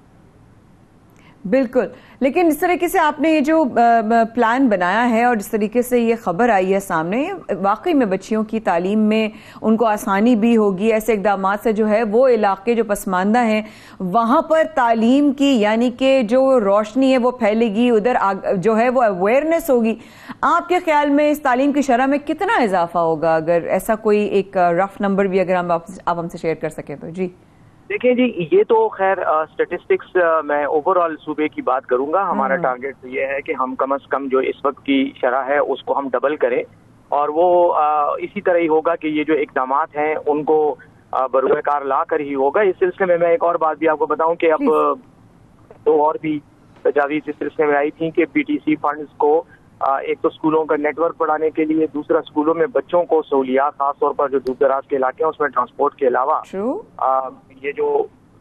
बिल्कुल, लेकिन इस तरीके से आपने ये जो प्लान बनाया है और जिस तरीके से ये खबर आई है सामने, वाकई में बच्चियों की तालीम में उनको आसानी भी होगी। ऐसे इकदाम से जो है वो इलाके जो पसमानदा हैं वहाँ पर तालीम की यानी कि जो रोशनी है वो फैलेगी, उधर जो है वो अवेयरनेस होगी। आपके ख्याल में इस तालीम की शरह में कितना इजाफा होगा, अगर ऐसा कोई एक रफ नंबर भी अगर आप हमसे शेयर कर सकें तो? जी देखिए जी, ये तो खैर स्टेटिस्टिक्स मैं ओवरऑल सूबे की बात करूंगा। हमारा टारगेट तो ये है कि हम कम से कम जो इस वक्त की शरह है उसको हम डबल करें, और वो इसी तरह ही होगा कि ये जो इक़दामात हैं उनको बरूएकार ला कर ही होगा। इस सिलसिले में मैं एक और बात भी आपको बताऊं कि अब तो और भी तजावीज़ इस सिलसिले में आई थी कि PTC फंड्स को एक तो स्कूलों का नेटवर्क बढ़ाने के लिए, दूसरा स्कूलों में बच्चों को सहूलियात खासतौर पर जो दूर दराज के इलाके हैं उसमें ट्रांसपोर्ट के अलावा ये जो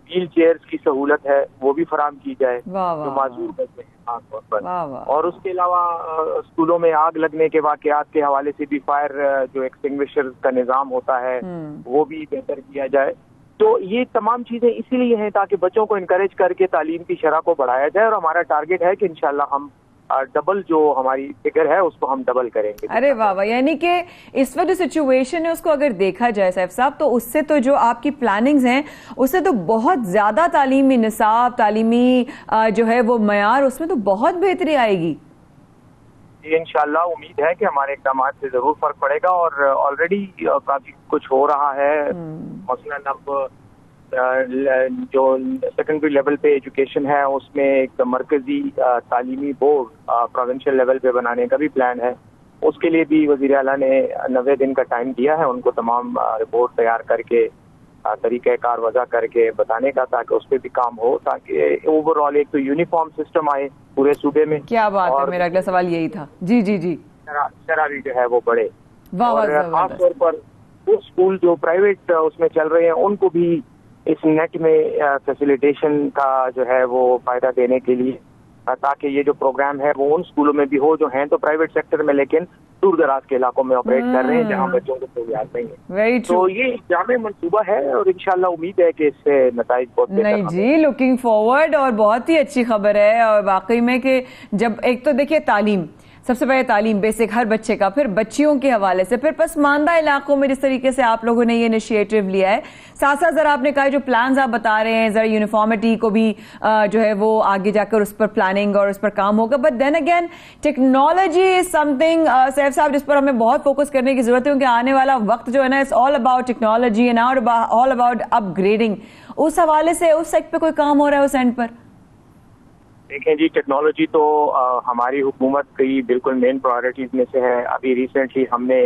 व्हील चेयर्स की सहूलत है वो भी फराहम की जाए जो माजूर बच्चे हैं खासतौर पर। और उसके अलावा स्कूलों में आग लगने के वाकयात के हवाले से भी फायर जो एक्सटिंग्विशर का निज़ाम होता है वो भी बेहतर किया जाए। तो ये तमाम चीज़ें इसीलिए हैं ताकि बच्चों को इनकरेज करके तालीम की शरह को बढ़ाया जाए, और हमारा टारगेट है कि इंशाल्लाह हम डबल जो हमारी फिगर है उसको हम डबल करेंगे। अरे वाह वाह, यानी कि इस वक्त जो सिचुएशन है उसको अगर देखा जाए सैफ साहब, तो उससे तो जो आपकी प्लानिंग्स हैं उससे तो बहुत ज्यादा तालीमी निसाब, तालीमी जो है वो मयार, उसमें तो बहुत बेहतरी आएगी। इंशाल्लाह उम्मीद है कि हमारे इक़दाम से जरूर फर्क पड़ेगा, और ऑलरेडी काफी कुछ हो रहा है। मसलन अब जो सेकेंडरी लेवल पे एजुकेशन है उसमें एक मरकजी तालीमी बोर्ड प्रोविंशियल लेवल पे बनाने का भी प्लान है। उसके लिए भी वज़ीर आला ने 90 दिन का टाइम दिया है उनको तमाम रिपोर्ट तैयार करके तरीक़ाकार वज़ा करके बताने का, ताकि उस पर भी काम हो, ताकि ओवरऑल एक तो यूनिफॉर्म सिस्टम आए पूरे सूबे में। क्या बात है, मेरा अगला सवाल यही था। जी जी जी, शरह भी जो है वो बढ़े, और खासतौर पर वो स्कूल जो प्राइवेट उसमें चल रहे हैं उनको भी इस नेट में फैसिलिटेशन का जो है वो फायदा देने के लिए, ताकि ये जो प्रोग्राम है वो उन स्कूलों में भी हो जो हैं तो प्राइवेट सेक्टर में लेकिन दूर दराज के इलाकों में ऑपरेट कर रहे हैं जहां बच्चों को सहूलियात नहीं है। तो ये जामे मंसूबा है और इंशाल्लाह उम्मीद है कि इससे नताइज बहुत नहीं जी, लुकिंग फॉरवर्ड, और बहुत ही अच्छी खबर है। और वाकई में कि जब एक तो देखिए तालीम, सबसे पहले तालीम बेसिक हर बच्चे का, फिर बच्चियों के हवाले से, फिर पसमानदा इलाकों में जिस तरीके से आप लोगों ने ये इनिशिएटिव लिया है, साथ साथ जरा आपने कहा जो प्लान्स आप बता रहे हैं, जरा यूनिफॉर्मिटी को भी जो है वो आगे जाकर उस पर प्लानिंग और उस पर काम होगा। But then again technology is something Saif साहब जिस पर हमें बहुत फोकस करने की जरूरत है, क्योंकि आने वाला वक्त जो है ना it's all about technology and all about upgrading. उस हवाले से उस सेक्टर पे कोई काम हो रहा है उस एंड पर? देखें जी, टेक्नोलॉजी तो हमारी हुकूमत की बिल्कुल मेन प्रायोरिटीज में से है। अभी रिसेंटली हमने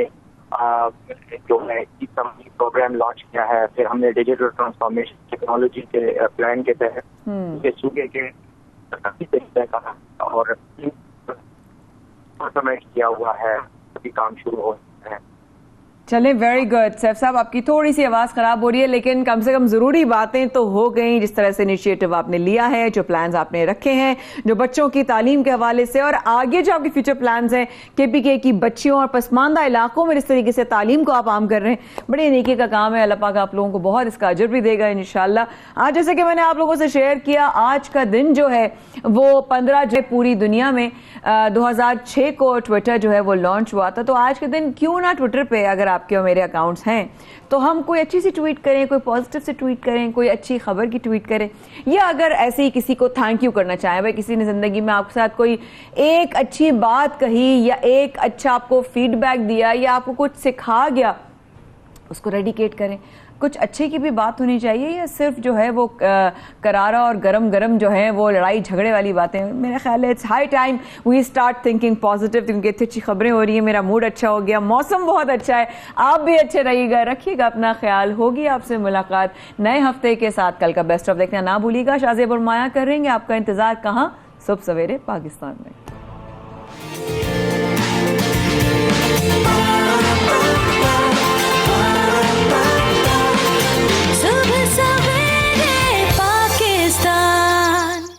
जो है प्रोग्राम लॉन्च किया है, फिर हमने डिजिटल ट्रांसफॉर्मेशन टेक्नोलॉजी के प्लान के तहत सूबे के और ऑटोमेट किया हुआ है, अभी काम शुरू हो रहा है। चले, वेरी गुड। सैफ साहब आपकी थोड़ी सी आवाज खराब हो रही है, लेकिन कम से कम जरूरी बातें तो हो गई, जिस तरह से इनिशिएटिव आपने लिया है, जो प्लान्स आपने रखे हैं जो बच्चों की तालीम के हवाले से, और आगे जो आपके फ्यूचर प्लान्स हैं केपीके की बच्चियों और पसमानदा इलाकों में जिस तरीके से तालीम को आप आम कर रहे हैं, बड़े नेकी का काम है। अल्लाह पाक आप लोगों को बहुत इसका अजर भी देगा इंशाल्लाह। आज जैसे कि मैंने आप लोगों से शेयर किया, आज का दिन जो है वो 15 जो पूरी दुनिया में 2006 को ट्विटर जो है वो लॉन्च हुआ था। तो आज के दिन क्यों ना ट्विटर पे अगर आपके और मेरे अकाउंट्स हैं तो हम कोई अच्छी सी ट्वीट करें, कोई पॉजिटिव से ट्वीट करें, कोई अच्छी खबर की ट्वीट करें, या अगर ऐसे ही किसी को थैंक यू करना चाहें, भाई किसी ने जिंदगी में आपके साथ कोई एक अच्छी बात कही या एक अच्छा आपको फीडबैक दिया या आपको कुछ सिखा गया, उसको डेडिकेट करें। कुछ अच्छे की भी बात होनी चाहिए, या सिर्फ जो है वो करारा और गरम गरम जो है वो लड़ाई झगड़े वाली बातें। मेरा ख्याल है it's high time we start thinking positive, क्योंकि इतनी अच्छी खबरें हो रही है, मेरा मूड अच्छा हो गया, मौसम बहुत अच्छा है, आप भी अच्छे रहिएगा, रखिएगा अपना ख्याल। होगी आपसे मुलाकात नए हफ्ते के साथ। कल का बेस्ट ऑफ देखना ना भूलिएगा। शाज़ेब और माया करेंगे आपका इंतजार कहाँ? सुबह सवेरे पाकिस्तान में।